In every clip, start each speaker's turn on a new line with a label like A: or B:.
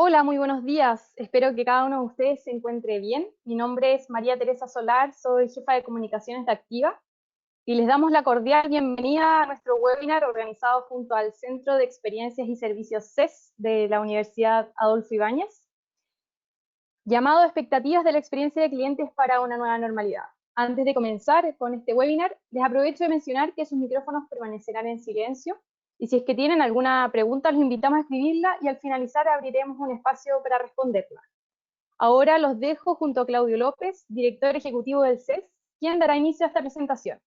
A: Hola, muy buenos días. Espero que cada uno de ustedes se encuentre bien. Mi nombre es María Teresa Solar, soy jefa de comunicaciones de Activa y les damos la cordial bienvenida a nuestro webinar organizado junto al Centro de Experiencias y Servicios CES de la Universidad Adolfo Ibáñez, llamado Expectativas de la experiencia de clientes para una nueva normalidad. Antes de comenzar con este webinar, les aprovecho de mencionar que sus micrófonos permanecerán en silencio y si es que tienen alguna pregunta, los invitamos a escribirla y al finalizar abriremos un espacio para responderla. Ahora los dejo junto a Claudio López, director ejecutivo del CES, quien dará inicio a esta presentación.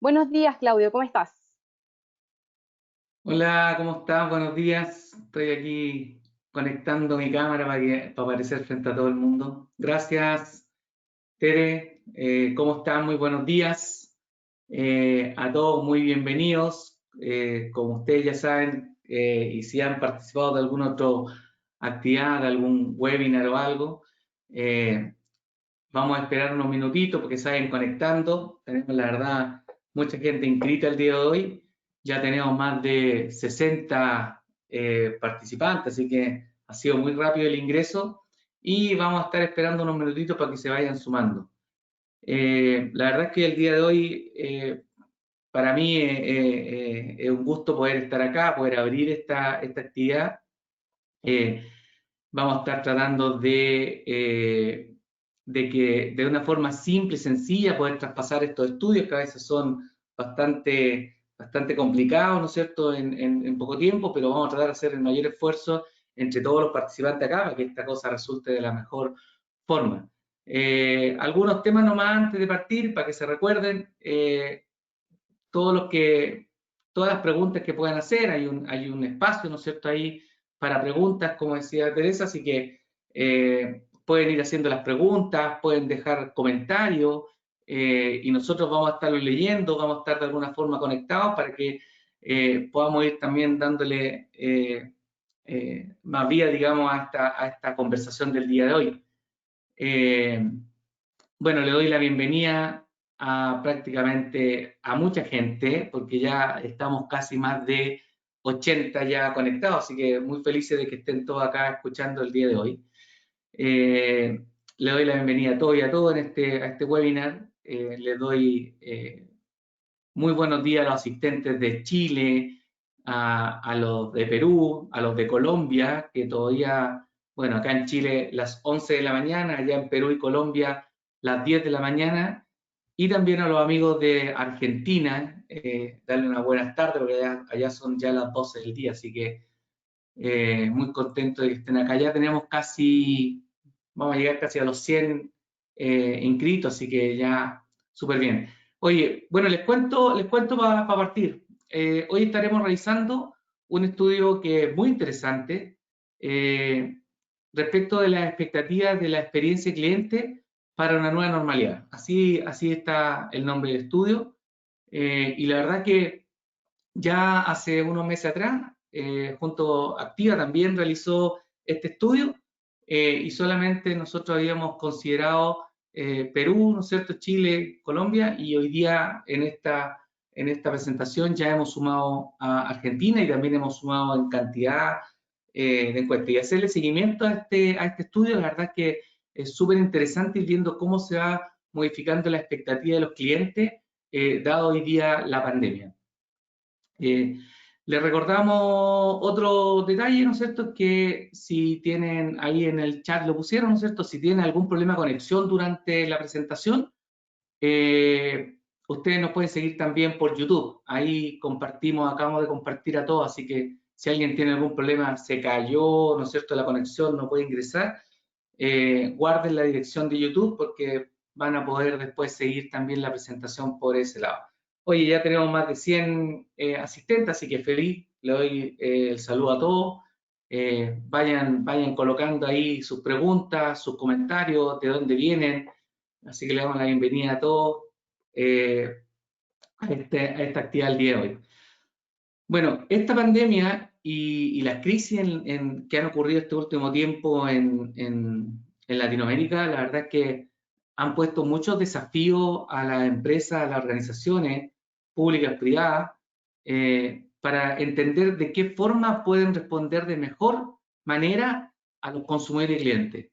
A: Buenos días, Claudio, ¿cómo estás?
B: Hola, ¿cómo estás? Buenos días. Estoy aquí conectando mi cámara para aparecer frente a todo el mundo. Gracias, Tere. ¿Cómo están? Muy buenos días. A todos muy bienvenidos. Como ustedes ya saben, y si han participado de alguna otra actividad, de algún webinar o algo, vamos a esperar unos minutitos porque se vayan conectando. Tenemos, la verdad, mucha gente inscrita el día de hoy. Ya tenemos más de 60 participantes, así que ha sido muy rápido el ingreso y vamos a estar esperando unos minutitos para que se vayan sumando. La verdad es que el día de hoy para mí es un gusto poder estar acá, poder abrir esta actividad. Eh, Vamos a estar tratando de que de una forma simple y sencilla poder traspasar estos estudios que a veces son bastante complicados, ¿no es cierto?, en poco tiempo, pero vamos a tratar de hacer el mayor esfuerzo entre todos los participantes acá para que esta cosa resulte de la mejor forma. Algunos temas nomás antes de partir, para que se recuerden, todos los que, todas las preguntas que puedan hacer, hay un espacio, ¿no es cierto?, ahí para preguntas, como decía Teresa, así que pueden ir haciendo las preguntas, pueden dejar comentarios y nosotros vamos a estarlo leyendo, vamos a estar de alguna forma conectados para que podamos ir también dándole más vida, digamos, a esta conversación del día de hoy. Bueno, le doy la bienvenida a prácticamente a mucha gente, porque ya estamos casi más de 80 ya conectados, así que muy felices de que estén todos acá escuchando el día de hoy. Le doy la bienvenida a todos y a todos a este webinar. Les doy muy buenos días a los asistentes de Chile, a los de Perú, a los de Colombia, que todavía, bueno, acá en Chile las 11 de la mañana, allá en Perú y Colombia las 10 de la mañana, y también a los amigos de Argentina, darle una buenas tardes, porque allá son ya las 12 del día, así que muy contento de que estén acá. Ya tenemos casi, vamos a llegar casi a los 100 inscritos, así que ya súper bien. Oye, bueno, les cuento para partir. Hoy estaremos realizando un estudio que es muy interesante respecto de las expectativas de la experiencia cliente para una nueva normalidad. Así está el nombre del estudio. Y la verdad que ya hace unos meses atrás, junto a Activa también realizó este estudio y solamente nosotros habíamos considerado Perú, ¿no es cierto?, Chile, Colombia, y hoy día en esta presentación ya hemos sumado a Argentina y también hemos sumado en cantidad de encuestas. Y hacerle seguimiento a este estudio, la verdad que es súper interesante ir viendo cómo se va modificando la expectativa de los clientes, dado hoy día la pandemia. Les recordamos otro detalle, ¿no es cierto?, que si tienen ahí en el chat lo pusieron, ¿no es cierto?, si tienen algún problema de conexión durante la presentación, ustedes nos pueden seguir también por YouTube. Ahí compartimos, acabamos de compartir a todos, así que si alguien tiene algún problema, se cayó, ¿no es cierto?, la conexión, no puede ingresar, guarden la dirección de YouTube porque van a poder después seguir también la presentación por ese lado. Oye, ya tenemos más de 100 asistentes, así que feliz, le doy el saludo a todos. Vayan colocando ahí sus preguntas, sus comentarios, de dónde vienen. Así que le damos la bienvenida a todos a esta actividad del día de hoy. Bueno, esta pandemia y las crisis que han ocurrido este último tiempo en Latinoamérica, la verdad es que han puesto muchos desafíos a las empresas, a las organizaciones públicas, privadas, para entender de qué forma pueden responder de mejor manera a los consumidores y clientes.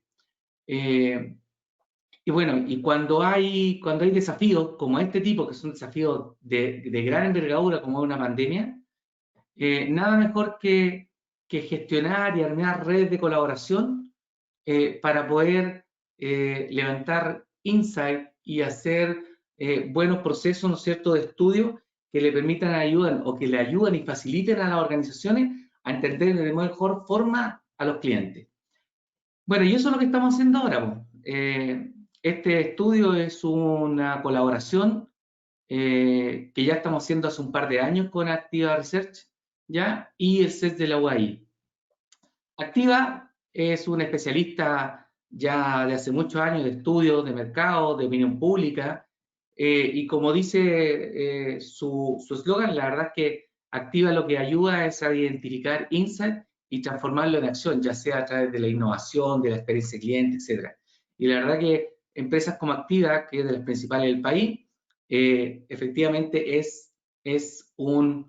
B: Y bueno, y cuando hay desafíos como este tipo, que son desafíos de gran envergadura, como una pandemia, nada mejor que gestionar y armar redes de colaboración para poder levantar insight y hacer buenos procesos, ¿no es cierto?, de estudio que le permitan ayudan o que le ayuden y faciliten a las organizaciones a entender de mejor forma a los clientes. Bueno, y eso es lo que estamos haciendo ahora. Este estudio es una colaboración que ya estamos haciendo hace un par de años con Activa Research, ¿ya? Y el CES de la UAI. Activa es un especialista ya de hace muchos años de estudios de mercado, de opinión pública, y como dice su eslogan, la verdad es que Activa lo que ayuda es a identificar insights y transformarlo en acción, ya sea a través de la innovación, de la experiencia cliente, etc. Y la verdad que empresas como Activa, que es de las principales del país, efectivamente es un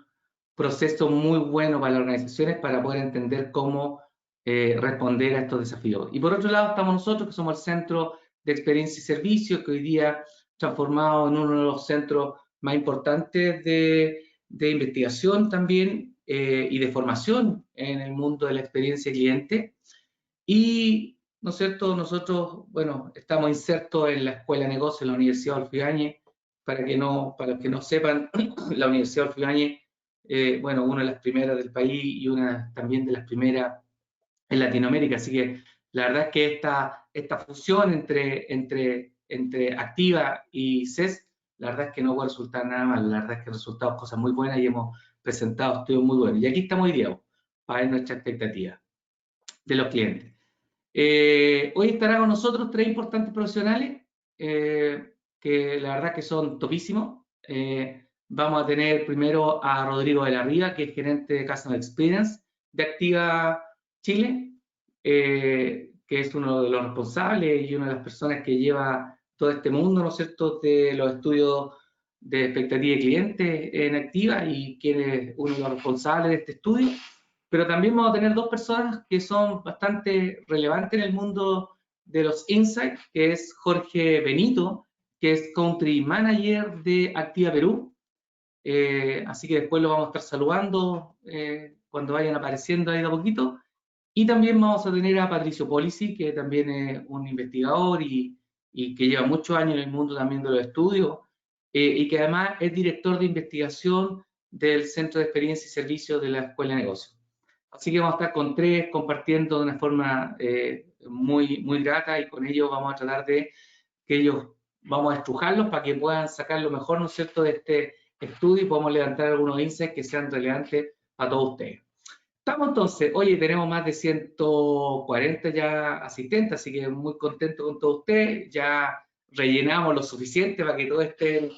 B: proceso muy bueno para las organizaciones para poder entender cómo responder a estos desafíos. Y por otro lado estamos nosotros, que somos el Centro de Experiencia y Servicios, que hoy día transformado en uno de los centros más importantes de investigación también y de formación en el mundo de la experiencia cliente. Y, ¿no es cierto?, nosotros, bueno, estamos insertos en la Escuela de Negocios de la Universidad Adolfo Ibáñez. Para los que no sepan, la Universidad Adolfo Ibáñez, bueno, una de las primeras del país y una también de las primeras en Latinoamérica. Así que la verdad es que esta fusión entre Activa y CES, la verdad es que no puede resultar nada mal. La verdad es que han resultado cosas muy buenas y hemos presentado estudios muy buenos. Y aquí estamos hoy día para ver nuestra expectativa de los clientes. Hoy estarán con nosotros tres importantes profesionales que la verdad que son topísimos. Vamos a tener primero a Rodrigo de la Riva, que es gerente de Customer Experience de Activa Chile, que es uno de los responsables y una de las personas que lleva todo este mundo, ¿no es cierto?, de los estudios de expectativa de clientes en Activa y quien es uno de los responsables de este estudio. Pero también vamos a tener dos personas que son bastante relevantes en el mundo de los insights, que es Jorge Benito, que es Country Manager de Activa Perú. Así que después lo vamos a estar saludando cuando vayan apareciendo ahí de a poquito. Y también vamos a tener a Patricio Polici, que también es un investigador y que lleva muchos años en el mundo también de los estudios, y que además es director de investigación del Centro de Experiencia y Servicios de la Escuela de Negocios. Así que vamos a estar con tres compartiendo de una forma muy grata y con ellos vamos a tratar de que ellos, vamos a estrujarlos para que puedan sacar lo mejor, ¿no es cierto?, de este estudio y podamos levantar algunos insights que sean relevantes a todos ustedes. Estamos entonces, oye, tenemos más de 140 ya asistentes, así que muy contento con todos ustedes. Ya rellenamos lo suficiente para que todos estén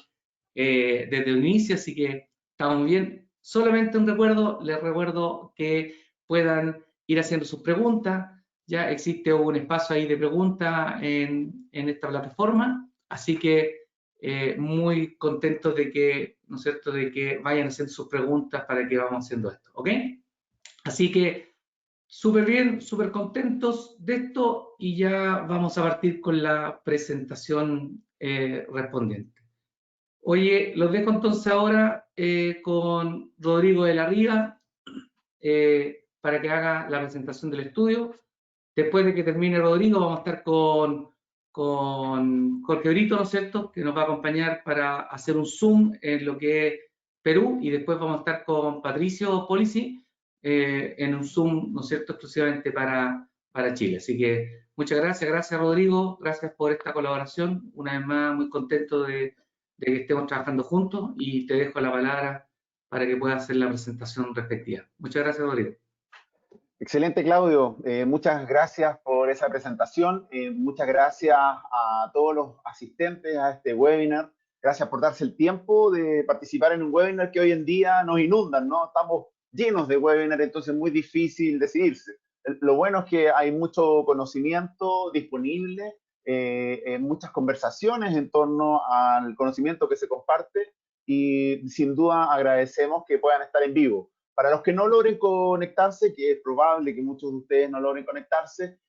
B: desde el inicio, así que estamos bien. Solamente un recuerdo, les recuerdo que puedan ir haciendo sus preguntas. Ya existe un espacio ahí de preguntas en esta plataforma, así que muy contentos de que, ¿no es cierto?, de que vayan haciendo sus preguntas para que vamos haciendo esto, ¿ok? Así que súper bien, súper contentos de esto y ya vamos a partir con la presentación respondiente. Oye, los dejo entonces ahora con Rodrigo de la Riva para que haga la presentación del estudio. Después de que termine Rodrigo, vamos a estar con Jorge Brito, ¿no es cierto?, que nos va a acompañar para hacer un zoom en lo que es Perú, y después vamos a estar con Patricio Polici en un zoom, ¿no es cierto?, exclusivamente para Chile. Así que muchas gracias Rodrigo, gracias por esta colaboración. Una vez más, muy contento de que estemos trabajando juntos y te dejo la palabra para que puedas hacer la presentación respectiva. Muchas gracias, Rodrigo.
C: Excelente, Claudio. Muchas gracias por esa presentación. Muchas gracias a todos los asistentes a este webinar. Gracias por darse el tiempo de participar en un webinar que hoy en día nos inundan, ¿no? Estamos llenos de webinars, entonces es muy difícil decidirse. Lo bueno es que hay mucho conocimiento disponible, muchas conversaciones en torno al conocimiento que se comparte y sin duda agradecemos que puedan estar en vivo. Para los que no logren conectarse, que es probable que muchos de ustedes no logren conectarse,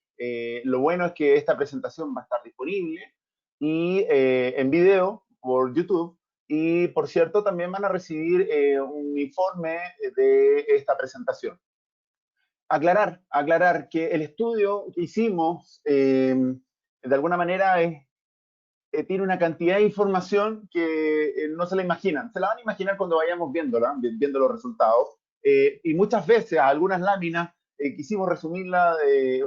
C: lo bueno es que esta presentación va a estar disponible y en video por YouTube. Y, por cierto, también van a recibir un informe de esta presentación. Aclarar que el estudio que hicimos, de alguna manera, tiene una cantidad de información que no se la imaginan. Se la van a imaginar cuando vayamos viendo los resultados. Y muchas veces, algunas láminas, quisimos resumirla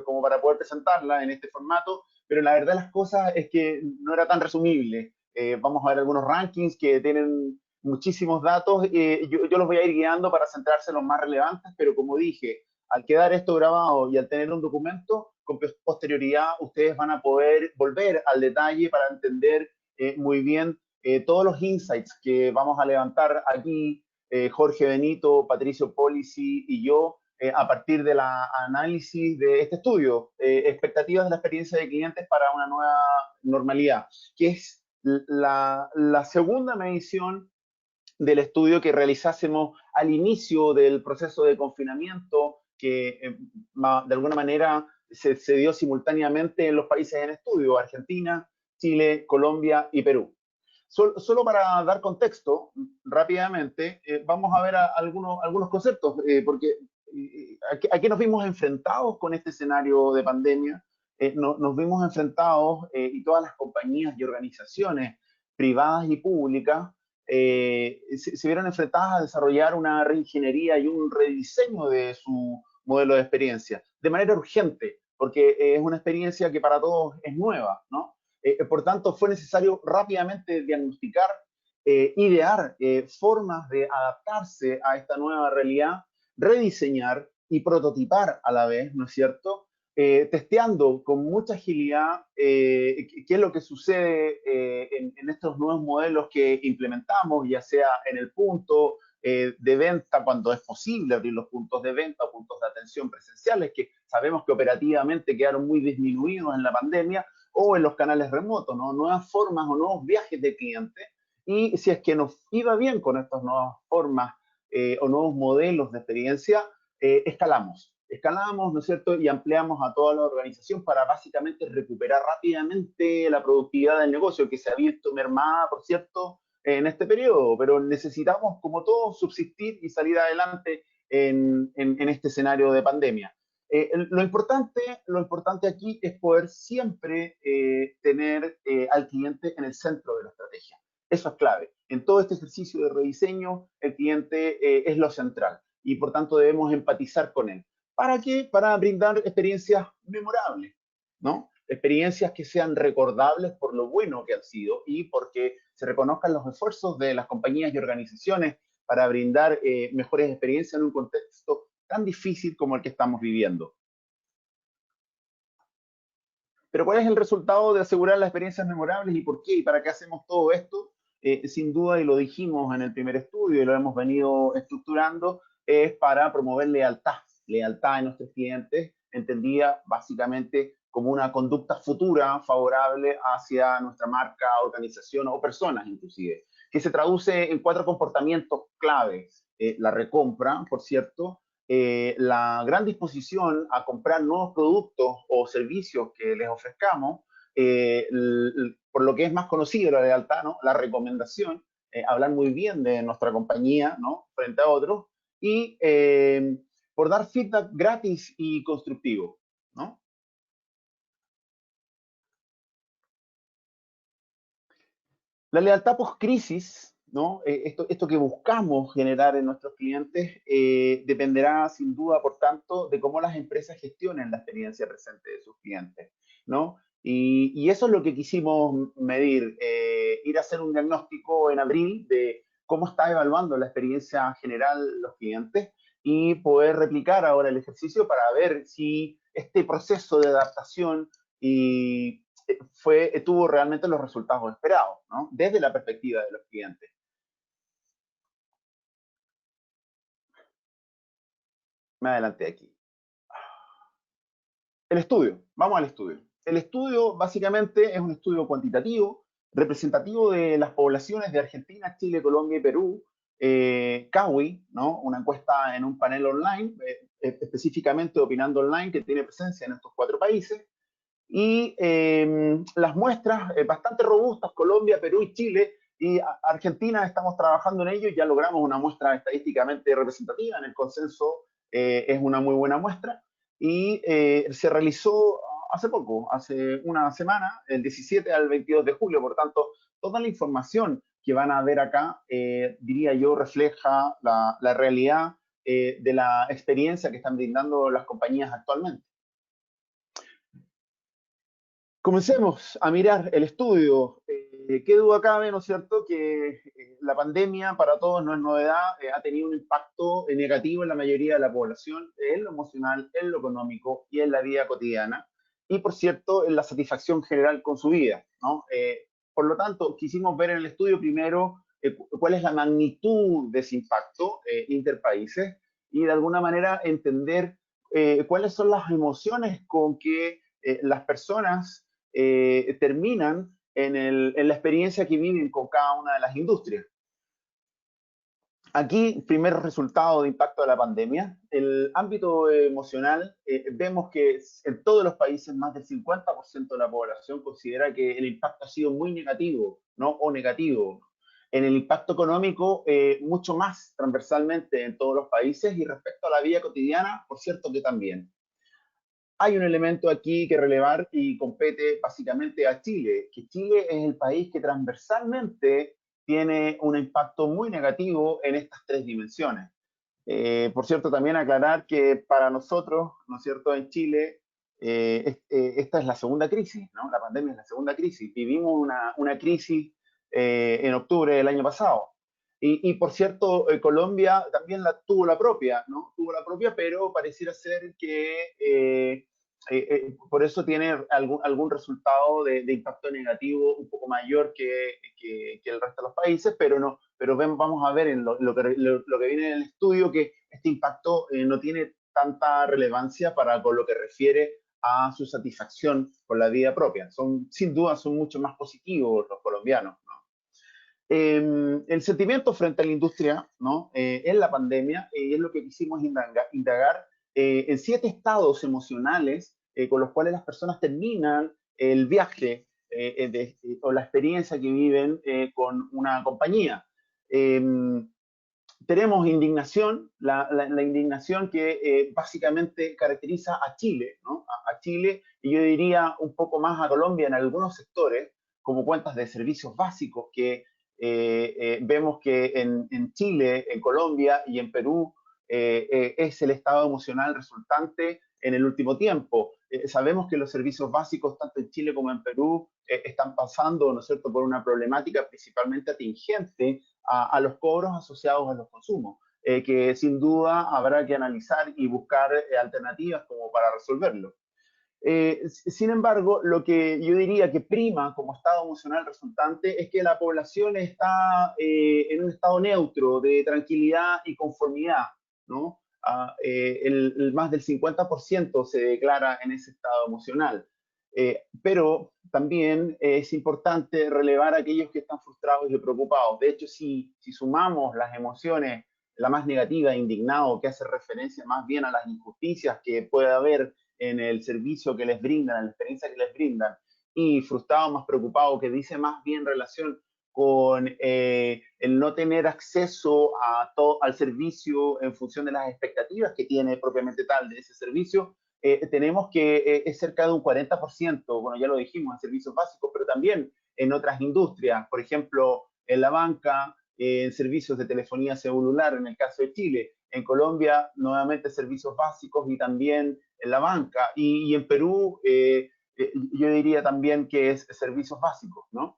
C: como para poder presentarla en este formato, pero la verdad de las cosas es que no era tan resumible. Vamos a ver algunos rankings que tienen muchísimos datos. Yo los voy a ir guiando para centrarse en los más relevantes, pero como dije, al quedar esto grabado y al tener un documento, con posterioridad ustedes van a poder volver al detalle para entender muy bien todos los insights que vamos a levantar aquí, Jorge Benito, Patricio Polici y yo, a partir del análisis de este estudio, expectativas de la experiencia de clientes para una nueva normalidad, que es la segunda medición del estudio que realizásemos al inicio del proceso de confinamiento, que de alguna manera se dio simultáneamente en los países en estudio, Argentina, Chile, Colombia y Perú. Solo para dar contexto, rápidamente, vamos a ver algunos conceptos, porque ¿a qué nos vimos enfrentados con este escenario de pandemia? Nos vimos enfrentados, y todas las compañías y organizaciones privadas y públicas se vieron enfrentadas a desarrollar una reingeniería y un rediseño de su modelo de experiencia, de manera urgente, porque es una experiencia que para todos es nueva, ¿no? Por tanto, fue necesario rápidamente diagnosticar, idear formas de adaptarse a esta nueva realidad, rediseñar y prototipar a la vez, ¿no es cierto? Testeando con mucha agilidad qué es lo que sucede en estos nuevos modelos que implementamos, ya sea en el punto de venta, cuando es posible abrir los puntos de venta o puntos de atención presenciales, que sabemos que operativamente quedaron muy disminuidos en la pandemia, o en los canales remotos, ¿no? Nuevas formas o nuevos viajes de clientes. Y si es que nos iba bien con estas nuevas formas o nuevos modelos de experiencia, escalamos, ¿no es cierto? Y ampliamos a toda la organización para básicamente recuperar rápidamente la productividad del negocio, que se ha visto mermada, por cierto, en este periodo, pero necesitamos, como todos, subsistir y salir adelante en este escenario de pandemia. Lo importante aquí es poder siempre tener al cliente en el centro de la estrategia. Eso es clave. En todo este ejercicio de rediseño, el cliente es lo central y por tanto debemos empatizar con él. ¿Para qué? Para brindar experiencias memorables, ¿no? Experiencias que sean recordables por lo bueno que han sido y porque se reconozcan los esfuerzos de las compañías y organizaciones para brindar mejores experiencias en un contexto tan difícil como el que estamos viviendo. Pero ¿cuál es el resultado de asegurar las experiencias memorables y por qué y para qué hacemos todo esto? Sin duda, y lo dijimos en el primer estudio y lo hemos venido estructurando, es para promover lealtad en nuestros clientes, entendida básicamente como una conducta futura favorable hacia nuestra marca, organización o personas inclusive, que se traduce en 4 comportamientos claves. La recompra, por cierto, la gran disposición a comprar nuevos productos o servicios que les ofrezcamos, por lo que es más conocido la lealtad, ¿no? La recomendación, hablar muy bien de nuestra compañía, ¿no? Frente a otros, y por dar feedback gratis y constructivo, ¿no? La lealtad post-crisis, ¿no? Esto que buscamos generar en nuestros clientes dependerá sin duda, por tanto, de cómo las empresas gestionen la experiencia presente de sus clientes, ¿no? Y eso es lo que quisimos medir, ir a hacer un diagnóstico en abril de cómo está evaluando la experiencia general los clientes y poder replicar ahora el ejercicio para ver si este proceso de adaptación y tuvo realmente los resultados esperados, ¿no? Desde la perspectiva de los clientes. Me adelanté aquí. El estudio, vamos al estudio. El estudio básicamente es un estudio cuantitativo, representativo de las poblaciones de Argentina, Chile, Colombia y Perú, Kawi, ¿no? Una encuesta en un panel online, específicamente Opinando Online, que tiene presencia en estos 4 países, y las muestras bastante robustas, Colombia, Perú y Chile, y Argentina estamos trabajando en ello, ya logramos una muestra estadísticamente representativa, en el consenso es una muy buena muestra, y se realizó hace poco, hace una semana, el 17 al 22 de julio, por tanto, toda la información que van a ver acá, diría yo, refleja la realidad de la experiencia que están brindando las compañías actualmente. Comencemos a mirar el estudio. Qué duda cabe, ¿no es cierto?, que la pandemia para todos no es novedad, ha tenido un impacto negativo en la mayoría de la población, en lo emocional, en lo económico y en la vida cotidiana, y por cierto, en la satisfacción general con su vida, ¿no? Por lo tanto, quisimos ver en el estudio primero cuál es la magnitud de ese impacto interpaíses y de alguna manera entender cuáles son las emociones con que las personas terminan en la experiencia que viven con cada una de las industrias. Aquí, primer resultado de impacto de la pandemia, el ámbito emocional, vemos que en todos los países más del 50% de la población considera que el impacto ha sido muy negativo, ¿no? O negativo. En el impacto económico, mucho más transversalmente en todos los países, y respecto a la vida cotidiana, por cierto que también. Hay un elemento aquí que relevar y compete básicamente a Chile, que Chile es el país que transversalmente tiene un impacto muy negativo en estas 3 dimensiones. Por cierto, también aclarar que para nosotros, ¿no es cierto?, en Chile, esta es la segunda crisis, ¿no? La pandemia es la segunda crisis. Vivimos una crisis en octubre del año pasado. Y por cierto, Colombia también tuvo la propia, ¿no? Tuvo la propia, pero pareciera ser que por eso tiene algún resultado de impacto negativo un poco mayor que el resto de los países, pero vamos a ver en lo que viene en el estudio que este impacto no tiene tanta relevancia con lo que refiere a su satisfacción con la vida propia. Sin duda son mucho más positivos los colombianos, ¿no? El sentimiento frente a la industria, ¿no? En la pandemia, y es lo que quisimos indagar en 7 estados emocionales con los cuales las personas terminan el viaje o la experiencia que viven con una compañía. Tenemos indignación, la indignación que básicamente caracteriza a Chile, ¿no? A Chile, y yo diría un poco más a Colombia en algunos sectores, como cuentas de servicios básicos, que vemos que en Chile, en Colombia y en Perú es el estado emocional resultante en el último tiempo. Sabemos que los servicios básicos, tanto en Chile como en Perú, están pasando, ¿no es cierto?, por una problemática principalmente atingente a los cobros asociados a los consumos, que sin duda habrá que analizar y buscar alternativas como para resolverlo. Sin embargo, lo que yo diría que prima como estado emocional resultante es que la población está en un estado neutro de tranquilidad y conformidad, ¿no? Más del 50% se declara en ese estado emocional. Pero también es importante relevar a aquellos que están frustrados y preocupados. De hecho, si sumamos las emociones, la más negativa, indignado, que hace referencia más bien a las injusticias que puede haber en el servicio que les brindan, en la experiencia que les brindan, y frustrado, más preocupado, que dice más bien relación con el no tener acceso al servicio en función de las expectativas que tiene propiamente tal de ese servicio, tenemos que es cerca de un 40%, bueno, ya lo dijimos, en servicios básicos, pero también en otras industrias, por ejemplo, en la banca, en servicios de telefonía celular, en el caso de Chile, en Colombia, nuevamente servicios básicos y también en la banca, y en Perú, yo diría también que es servicios básicos, ¿no?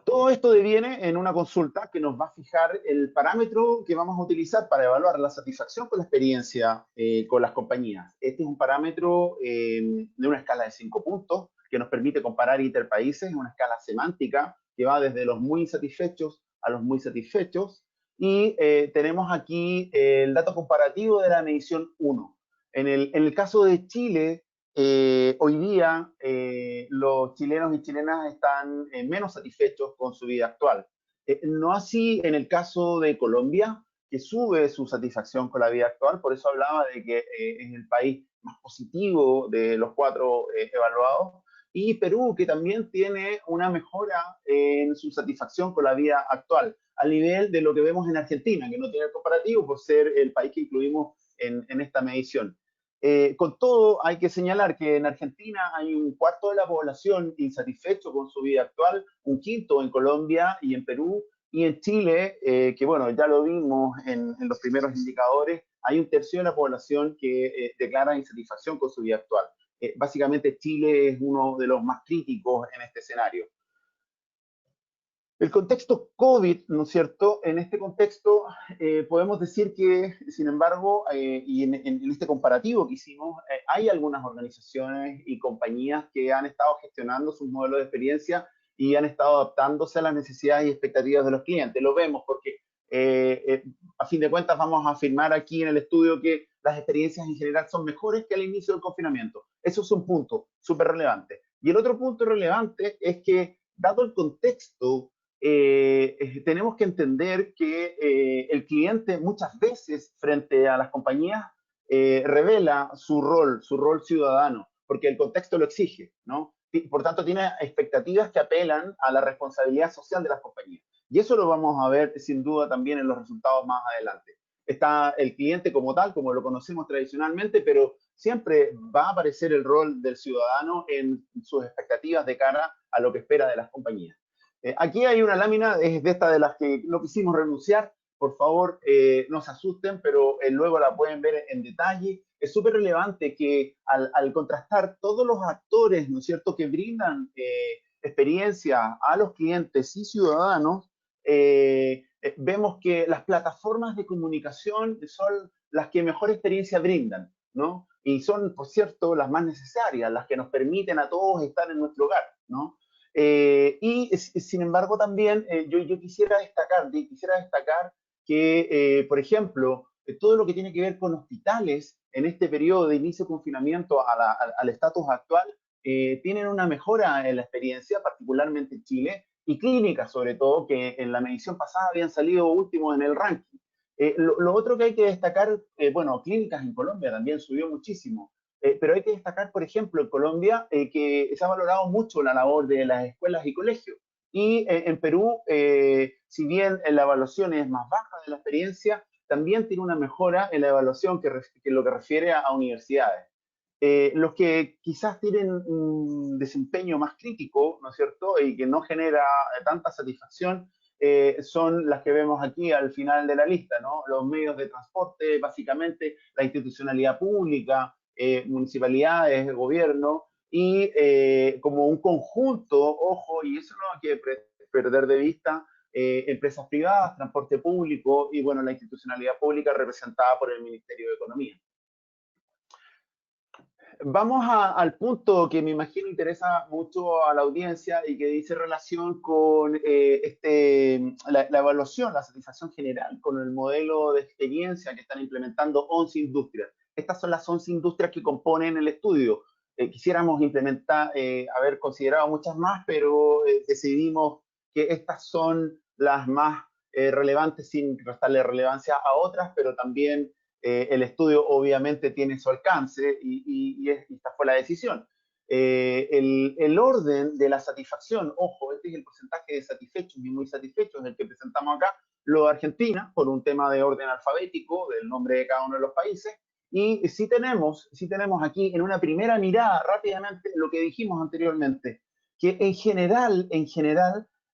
C: Todo esto deviene en una consulta que nos va a fijar el parámetro que vamos a utilizar para evaluar la satisfacción con la experiencia con las compañías. Este es un parámetro de una escala de 5 puntos que nos permite comparar interpaíses, una escala semántica que va desde los muy insatisfechos a los muy satisfechos. Y tenemos aquí el dato comparativo de la medición 1. En el caso de Chile, hoy día los chilenos y chilenas están menos satisfechos con su vida actual. No así en el caso de Colombia, que sube su satisfacción con la vida actual, por eso hablaba de que es el país más positivo de los 4 evaluados, y Perú, que también tiene una mejora en su satisfacción con la vida actual, al nivel de lo que vemos en Argentina, que no tiene comparativo por ser el país que incluimos en esta medición. Con todo, hay que señalar que en Argentina hay un cuarto de la población insatisfecho con su vida actual, un quinto en Colombia y en Perú, y en Chile, que bueno, ya lo vimos en los primeros indicadores, hay un tercio de la población que declara insatisfacción con su vida actual. Básicamente Chile es uno de los más críticos en este escenario. El contexto COVID, ¿no es cierto? En este contexto podemos decir que, sin embargo, y en este comparativo que hicimos, hay algunas organizaciones y compañías que han estado gestionando sus modelos de experiencia y han estado adaptándose a las necesidades y expectativas de los clientes. Lo vemos porque, a fin de cuentas, vamos a afirmar aquí en el estudio que las experiencias en general son mejores que al inicio del confinamiento. Eso es un punto súper relevante. Y el otro punto relevante es que, dado el contexto, tenemos que entender que el cliente muchas veces frente a las compañías revela su rol ciudadano, porque el contexto lo exige, ¿no? Por tanto, tiene expectativas que apelan a la responsabilidad social de las compañías. Y eso lo vamos a ver sin duda también en los resultados más adelante. Está el cliente como tal, como lo conocemos tradicionalmente, pero siempre va a aparecer el rol del ciudadano en sus expectativas de cara a lo que espera de las compañías. Aquí hay una lámina, es de esta de las que no quisimos renunciar, por favor no se asusten, pero luego la pueden ver en detalle. Es súper relevante que al contrastar todos los actores, ¿no es cierto?, que brindan experiencia a los clientes y ciudadanos, vemos que las plataformas de comunicación son las que mejor experiencia brindan, ¿no? Y son, por cierto, las más necesarias, las que nos permiten a todos estar en nuestro hogar, ¿no? Y sin embargo también yo quisiera destacar que, por ejemplo, todo lo que tiene que ver con hospitales en este periodo de inicio de confinamiento al estatus actual, tienen una mejora en la experiencia, particularmente en Chile, y clínicas sobre todo, que en la medición pasada habían salido últimos en el ranking. Lo otro que hay que destacar, bueno, clínicas en Colombia también subió muchísimo. Pero hay que destacar, por ejemplo, en Colombia, que se ha valorado mucho la labor de las escuelas y colegios. Y en Perú, si bien la evaluación es más baja de la experiencia, también tiene una mejora en la evaluación que lo que refiere a universidades. Los que quizás tienen un desempeño más crítico, ¿no es cierto?, y que no genera tanta satisfacción, son las que vemos aquí al final de la lista, ¿no? Los medios de transporte, básicamente la institucionalidad pública, municipalidades, el gobierno, y como un conjunto, ojo, y eso no hay que perder de vista, empresas privadas, transporte público y, bueno, la institucionalidad pública representada por el Ministerio de Economía. Vamos al punto que me imagino interesa mucho a la audiencia y que dice relación con la evaluación, la satisfacción general con el modelo de experiencia que están implementando 11 industrias. Estas son las 11 industrias que componen el estudio. Quisiéramos implementar, haber considerado muchas más, pero decidimos que estas son las más relevantes sin restarle relevancia a otras, pero también el estudio obviamente tiene su alcance y esta fue la decisión. El orden de la satisfacción, ojo, este es el porcentaje de satisfechos y muy satisfechos, el que presentamos acá, lo de Argentina, por un tema de orden alfabético, del nombre de cada uno de los países, y sí tenemos aquí en una primera mirada rápidamente lo que dijimos anteriormente, que en general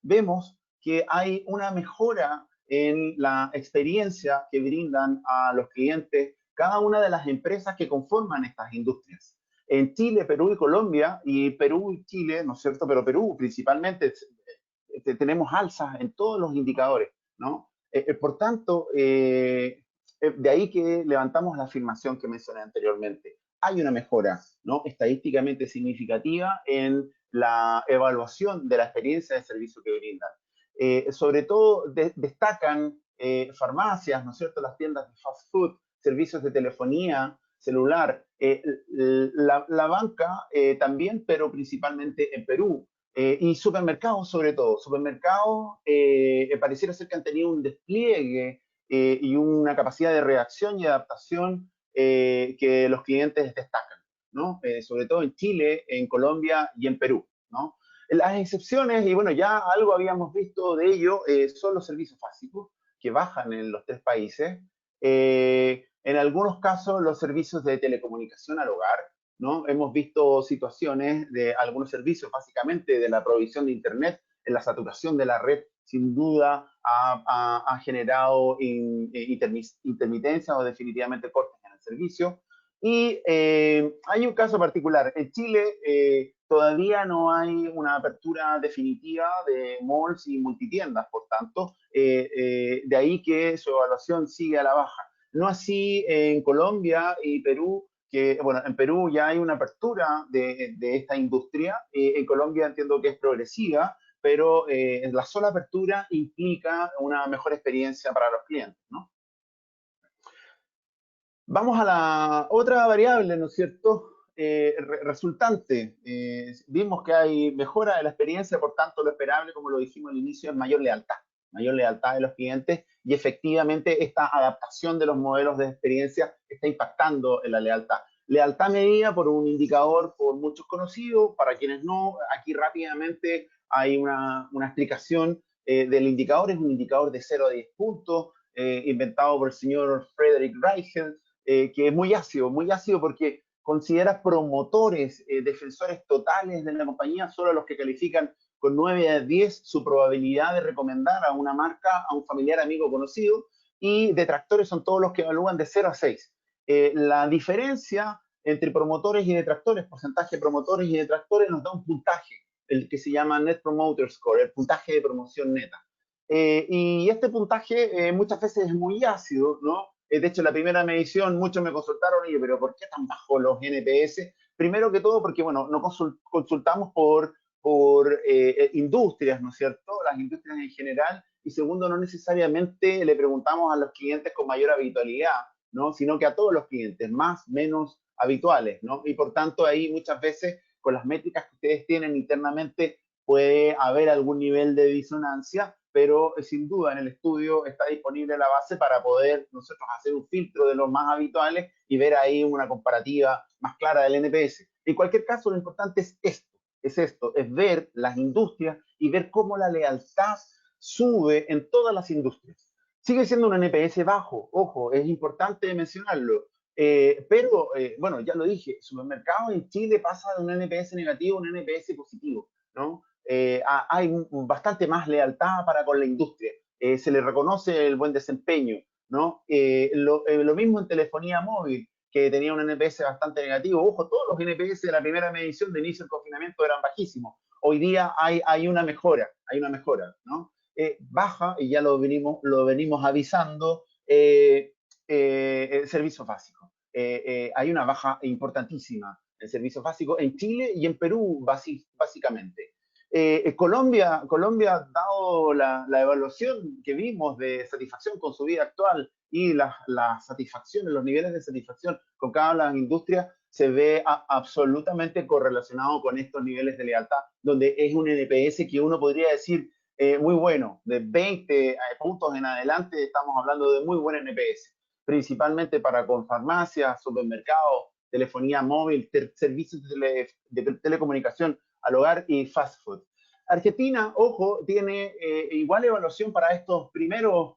C: vemos que hay una mejora en la experiencia que brindan a los clientes cada una de las empresas que conforman estas industrias. En Chile, Perú y Colombia, y Perú y Chile, ¿no es cierto? Pero Perú principalmente, tenemos alzas en todos los indicadores, ¿no? Por tanto, de ahí que levantamos la afirmación que mencioné anteriormente. Hay una mejora, ¿no?, estadísticamente significativa en la evaluación de la experiencia de servicio que brindan. Sobre todo destacan farmacias, ¿no es cierto?, las tiendas de fast food, servicios de telefonía celular, la banca también, pero principalmente en Perú. Y supermercados sobre todo. Supermercados pareciera ser que han tenido un despliegue y una capacidad de reacción y adaptación que los clientes destacan, ¿no? Sobre todo en Chile, en Colombia y en Perú, ¿no? Las excepciones, y bueno, ya algo habíamos visto de ello, son los servicios básicos que bajan en los tres países. En algunos casos, los servicios de telecomunicación al hogar, ¿no? Hemos visto situaciones de algunos servicios, básicamente de la provisión de Internet, en la saturación de la red, sin duda ha generado intermitencia o definitivamente cortes en el servicio. Y hay un caso particular. En Chile todavía no hay una apertura definitiva de malls y multitiendas, por tanto, de ahí que su evaluación sigue a la baja. No así en Colombia y Perú, que, bueno, en Perú ya hay una apertura de esta industria, en Colombia entiendo que es progresiva, pero la sola apertura implica una mejor experiencia para los clientes, ¿no? Vamos a la otra variable, ¿no es cierto? Resultante. Vimos que hay mejora de la experiencia, por tanto, lo esperable, como lo dijimos al inicio, es mayor lealtad de los clientes, y efectivamente esta adaptación de los modelos de experiencia está impactando en la lealtad. Lealtad medida por un indicador por muchos conocidos, para quienes no, aquí rápidamente hay una explicación del indicador. Es un indicador de 0 a 10 puntos, inventado por el señor Frederick Reichel, que es muy ácido porque considera promotores, defensores totales de la compañía, solo los que califican con 9 a 10 su probabilidad de recomendar a una marca, a un familiar, amigo, conocido, y detractores son todos los que evalúan de 0 a 6. La diferencia entre promotores y detractores, porcentaje de promotores y detractores, nos da un puntaje, el que se llama Net Promoter Score, el puntaje de promoción neta. Y este puntaje muchas veces es muy ácido, ¿no? De hecho, la primera medición, muchos me consultaron, y pero ¿por qué tan bajos los NPS? Primero que todo, porque, bueno, no consultamos por industrias, ¿no es cierto? Las industrias en general. Y segundo, no necesariamente le preguntamos a los clientes con mayor habitualidad, ¿no? Sino que a todos los clientes, más, menos habituales, ¿no? Y por tanto, ahí muchas veces, con las métricas que ustedes tienen internamente, puede haber algún nivel de disonancia, pero sin duda en el estudio está disponible la base para poder nosotros hacer un filtro de los más habituales y ver ahí una comparativa más clara del NPS. En cualquier caso, lo importante es ver las industrias y ver cómo la lealtad sube en todas las industrias. Sigue siendo un NPS bajo, ojo, es importante mencionarlo, pero bueno, ya lo dije, supermercado en Chile pasa de un NPS negativo a un NPS positivo, ¿no? Hay bastante más lealtad para con la industria, se le reconoce el buen desempeño, ¿no? Lo mismo en telefonía móvil, que tenía un NPS bastante negativo. Ojo, todos los NPS de la primera medición de inicio del confinamiento eran bajísimos. Hoy día hay una mejora, ¿no? Baja, y ya lo venimos avisando, servicios básicos. Hay una baja importantísima en servicios básicos en Chile y en Perú, básicamente. Colombia, dado la evaluación que vimos de satisfacción con su vida actual y la satisfacción, los niveles de satisfacción con cada una de las industrias, se ve absolutamente correlacionado con estos niveles de lealtad, donde es un NPS que uno podría decir muy bueno, de 20 puntos en adelante estamos hablando de muy buen NPS, principalmente para con farmacias, supermercados, telefonía móvil, servicios de telecomunicación al hogar y fast food. Argentina, ojo, tiene igual evaluación para estos primeras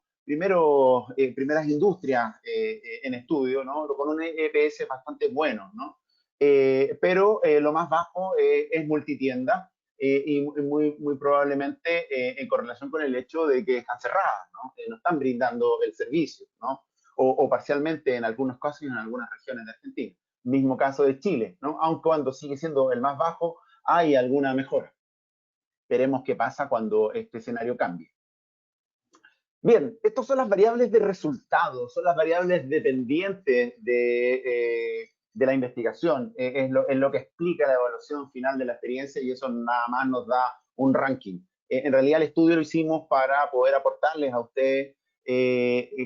C: industrias en estudio, ¿no? Con un EPS bastante bueno, ¿no? Pero lo más bajo es multitienda, y muy probablemente en correlación con el hecho de que están cerradas, ¿no? No están brindando el servicio, ¿no? O parcialmente en algunos casos y en algunas regiones de Argentina. Mismo caso de Chile, ¿no? Aun cuando sigue siendo el más bajo, hay alguna mejora. Veremos qué pasa cuando este escenario cambie. Bien, estas son las variables de resultados, son las variables dependientes de la investigación, es lo que explica la evaluación final de la experiencia, y eso nada más nos da un ranking. En realidad el estudio lo hicimos para poder aportarles a ustedes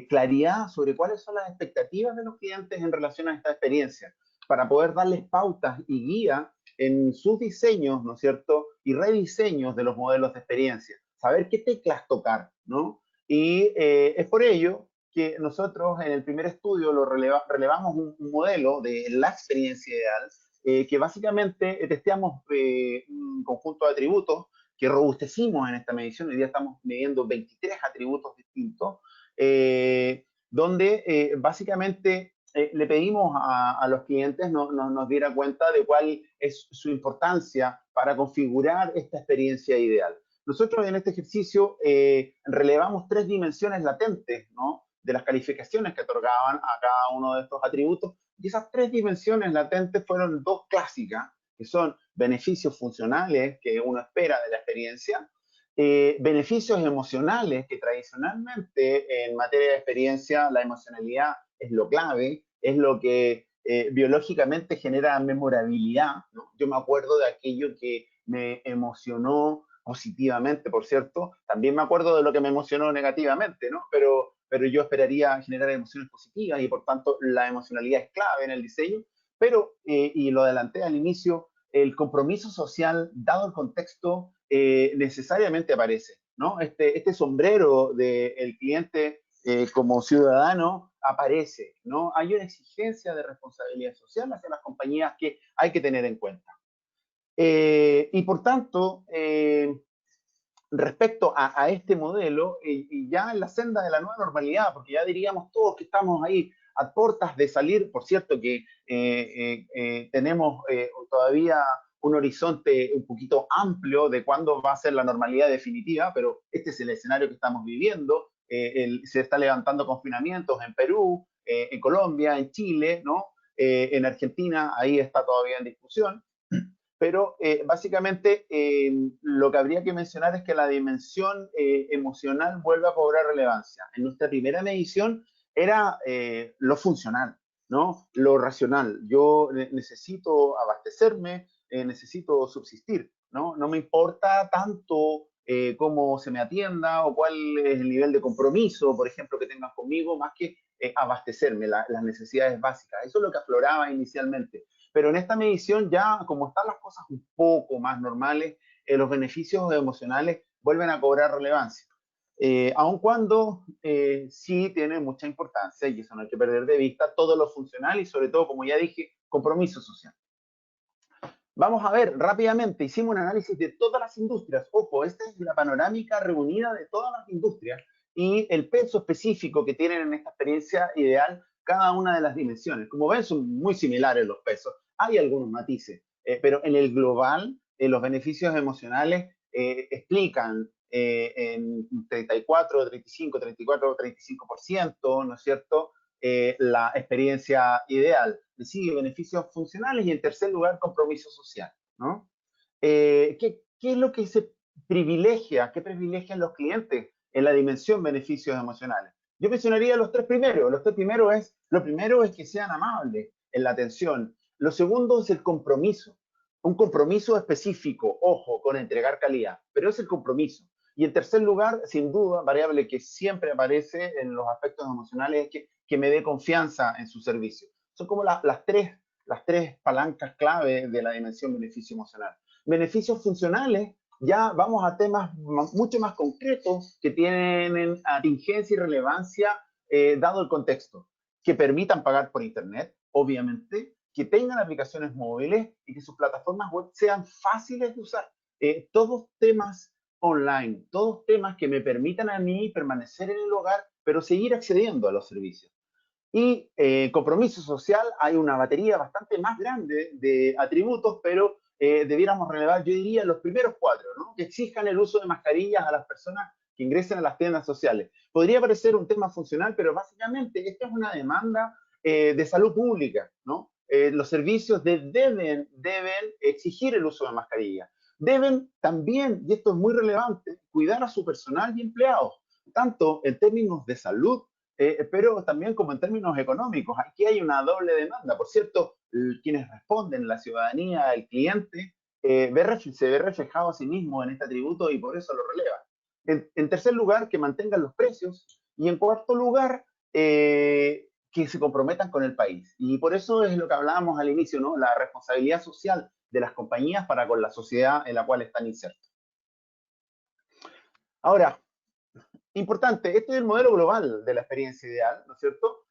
C: claridad sobre cuáles son las expectativas de los clientes en relación a esta experiencia, para poder darles pautas y guía en sus diseños, ¿no es cierto?, y rediseños de los modelos de experiencia, saber qué teclas tocar, ¿no? Y es por ello que nosotros en el primer estudio relevamos un modelo de la experiencia ideal, que básicamente testeamos un conjunto de atributos que robustecimos en esta medición. Hoy día estamos midiendo 23 atributos distintos, donde básicamente le pedimos a los clientes nos diera cuenta de cuál es su importancia para configurar esta experiencia ideal. Nosotros en este ejercicio relevamos 3 dimensiones latentes, ¿no?, de las calificaciones que otorgaban a cada uno de estos atributos, y esas 3 dimensiones latentes fueron 2 clásicas, que son beneficios funcionales que uno espera de la experiencia, beneficios emocionales, que tradicionalmente en materia de experiencia la emocionalidad es lo clave, es lo que biológicamente genera memorabilidad, ¿no? Yo me acuerdo de aquello que me emocionó positivamente, por cierto, también me acuerdo de lo que me emocionó negativamente, ¿no? Pero yo esperaría generar emociones positivas y por tanto la emocionalidad es clave en el diseño, pero, y lo adelanté al inicio, el compromiso social, dado el contexto, necesariamente aparece, ¿no? Este sombrero del cliente como ciudadano aparece, ¿no? Hay una exigencia de responsabilidad social hacia las compañías que hay que tener en cuenta. Y por tanto, respecto a este modelo, y ya en la senda de la nueva normalidad, porque ya diríamos todos que estamos ahí a puertas de salir, por cierto que tenemos todavía un horizonte un poquito amplio de cuándo va a ser la normalidad definitiva, pero este es el escenario que estamos viviendo. Se está levantando confinamientos en Perú, en Colombia, en Chile, ¿no? En Argentina, ahí está todavía en discusión. Pero básicamente lo que habría que mencionar es que la dimensión emocional vuelve a cobrar relevancia. En nuestra primera medición era lo funcional, ¿no? Lo racional. Yo necesito abastecerme, necesito subsistir, ¿no? No me importa tanto cómo se me atienda o cuál es el nivel de compromiso, por ejemplo, que tengan conmigo, más que abastecerme, las necesidades básicas. Eso es lo que afloraba inicialmente. Pero en esta medición ya, como están las cosas un poco más normales, los beneficios emocionales vuelven a cobrar relevancia. Aun cuando sí tiene mucha importancia, y eso no hay que perder de vista, todo lo funcional y sobre todo, como ya dije, compromiso social. Vamos a ver rápidamente, hicimos un análisis de todas las industrias. Ojo, esta es la panorámica reunida de todas las industrias y el peso específico que tienen en esta experiencia ideal cada una de las dimensiones. Como ven, son muy similares los pesos. Hay algunos matices, pero en el global, los beneficios emocionales explican en 34, 35, 34, 35%, ¿no es cierto?, la experiencia ideal. Le sigue beneficios funcionales y en tercer lugar, compromiso social, ¿no? ¿Qué es lo que se privilegia? ¿Qué privilegian los clientes en la dimensión beneficios emocionales? Yo mencionaría los 3 primeros. Lo primero es que sean amables en la atención. Lo segundo es el compromiso. Un compromiso específico, ojo, con entregar calidad, pero es el compromiso. Y en tercer lugar, sin duda, variable que siempre aparece en los aspectos emocionales es que me dé confianza en su servicio. Son como las tres palancas clave de la dimensión beneficio emocional. Beneficios funcionales, ya vamos a temas mucho más concretos que tienen atingencia y relevancia dado el contexto. Que permitan pagar por Internet, obviamente, que tengan aplicaciones móviles y que sus plataformas web sean fáciles de usar. Todos temas online, todos temas que me permitan a mí permanecer en el hogar, pero seguir accediendo a los servicios. Y compromiso social, hay una batería bastante más grande de atributos, pero debiéramos relevar, yo diría, los primeros 4, ¿no? Que exijan el uso de mascarillas a las personas que ingresen a las tiendas sociales. Podría parecer un tema funcional, pero básicamente esta es una demanda de salud pública, ¿no? Los servicios deben exigir el uso de mascarillas. Deben también, y esto es muy relevante, cuidar a su personal y empleados, tanto en términos de salud, pero también como en términos económicos. Aquí hay una doble demanda. Por cierto, quienes responden, la ciudadanía, el cliente, se ve reflejado a sí mismo en este atributo y por eso lo releva. En tercer lugar, que mantengan los precios. Y en cuarto lugar, que se comprometan con el país. Y por eso es lo que hablábamos al inicio, ¿no? La responsabilidad social de las compañías para con la sociedad en la cual están insertos. Ahora, importante, este es el modelo global de la experiencia ideal, ¿no es cierto?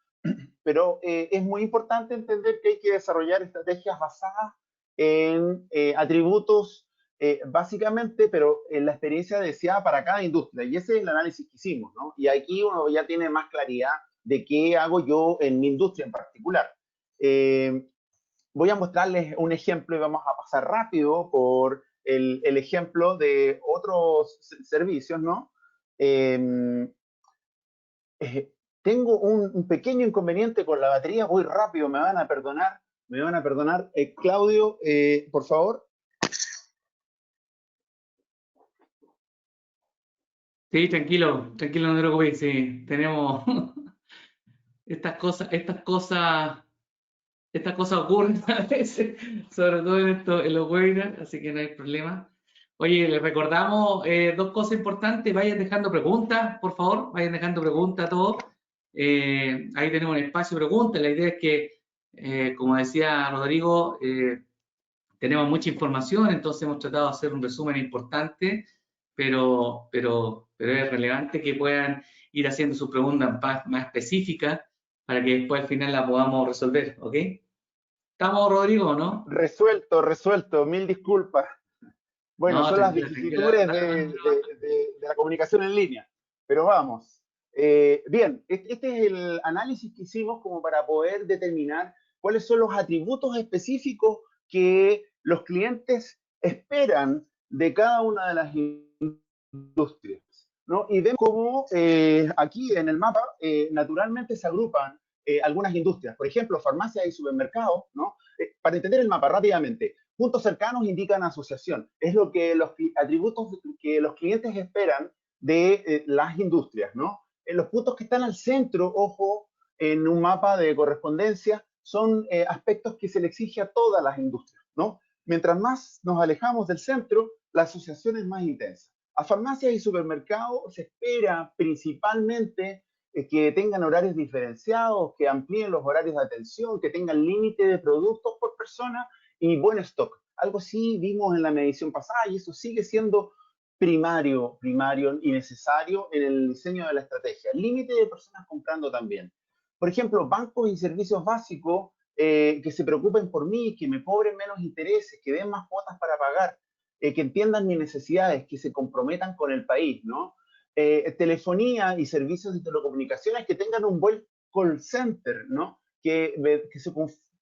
C: Pero es muy importante entender que hay que desarrollar estrategias basadas en atributos básicamente, pero en la experiencia deseada para cada industria. Y ese es el análisis que hicimos, ¿no? Y aquí uno ya tiene más claridad de qué hago yo en mi industria en particular. Voy a mostrarles un ejemplo y vamos a pasar rápido por el ejemplo de otros servicios, ¿no? Tengo un pequeño inconveniente con la batería, voy rápido, me van a perdonar, me van a perdonar. Claudio, por favor.
B: Sí, tranquilo, tranquilo, no te preocupes, sí, tenemos estas cosas ocurren a veces, sobre todo en los webinars, así que no hay problema. Oye, les recordamos dos cosas importantes, vayan dejando preguntas, por favor, vayan dejando preguntas a todos. Ahí tenemos un espacio de preguntas, la idea es que, como decía Rodrigo, tenemos mucha información, entonces hemos tratado de hacer un resumen importante, pero es relevante que puedan ir haciendo sus preguntas más específicas para que después al final la podamos resolver, ¿ok? ¿Estamos, Rodrigo, no?
C: Resuelto, mil disculpas. Bueno,
B: No,
C: son las
B: tranquila, tranquila.
C: vicisitudes de la comunicación en línea, pero vamos. Bien, este es el análisis que hicimos como para poder determinar cuáles son los atributos específicos que los clientes esperan de cada una de las industrias, ¿no? Y vemos cómo aquí en el mapa naturalmente se agrupan algunas industrias, por ejemplo, farmacias y supermercados, ¿no? Para entender el mapa rápidamente, puntos cercanos indican asociación, es lo que los atributos que los clientes esperan de las industrias, ¿no? Los puntos que están al centro, ojo, en un mapa de correspondencia, son aspectos que se le exige a todas las industrias, ¿no? Mientras más nos alejamos del centro, la asociación es más intensa. A farmacias y supermercados se espera principalmente que tengan horarios diferenciados, que amplíen los horarios de atención, que tengan límite de productos por persona y buen stock. Algo así vimos en la medición pasada y eso sigue siendo primario y necesario en el diseño de la estrategia. Límite de personas comprando también. Por ejemplo, bancos y servicios básicos que se preocupen por mí, que me cobren menos intereses, que den más cuotas para pagar, que entiendan mis necesidades, que se comprometan con el país, ¿no? Telefonía y servicios de telecomunicaciones que tengan un buen call center, ¿no? Que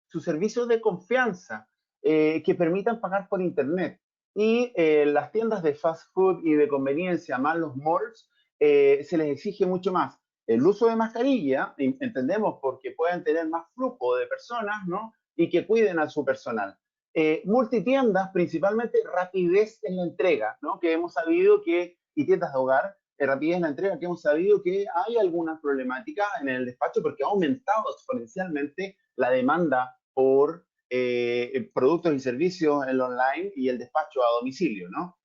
C: su servicio de confianza, que permitan pagar por internet. Y las tiendas de fast food y de conveniencia, más los malls, se les exige mucho más. El uso de mascarilla, entendemos, porque pueden tener más flujo de personas, ¿no? Y que cuiden a su personal. Multitiendas, principalmente rapidez en la entrega, ¿no? Que hemos sabido que, y tiendas de hogar, rapidez en la entrega, que hemos sabido que hay algunas problemáticas en el despacho porque ha aumentado exponencialmente la demanda por productos y servicios en lo online y el despacho a domicilio, ¿no?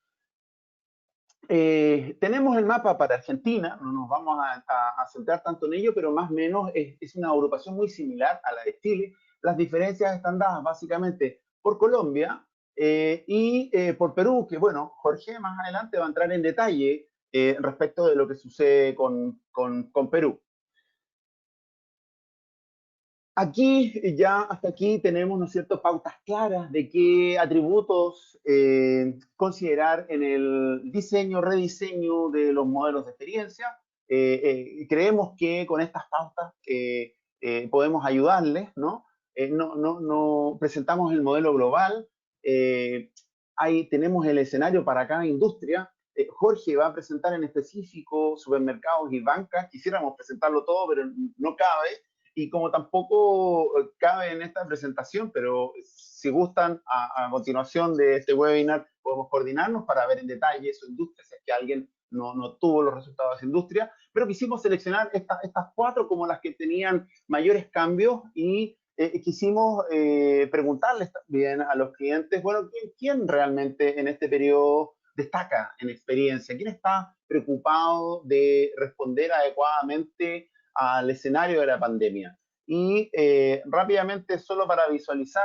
C: Tenemos el mapa para Argentina, no nos vamos a centrar tanto en ello, pero más o menos es una agrupación muy similar a la de Chile. Las diferencias están dadas básicamente por Colombia y por Perú, que bueno, Jorge más adelante va a entrar en detalle respecto de lo que sucede con Perú. Aquí, ya hasta aquí tenemos, ¿no es cierto?, pautas claras de qué atributos considerar en el diseño, rediseño de los modelos de experiencia. Creemos que con estas pautas podemos ayudarles, ¿no? No presentamos el modelo global, ahí tenemos el escenario para cada industria. Jorge va a presentar en específico supermercados y bancas. Quisiéramos presentarlo todo, pero no cabe. Y como tampoco cabe en esta presentación, pero si gustan, a continuación de este webinar podemos coordinarnos para ver en detalle su industria, si es que alguien no tuvo los resultados de esa industria, pero quisimos seleccionar estas cuatro como las que tenían mayores cambios y quisimos preguntarles también a los clientes, bueno, ¿quién realmente en este periodo destaca en experiencia? ¿Quién está preocupado de responder adecuadamente al escenario de la pandemia? Y rápidamente, solo para visualizar,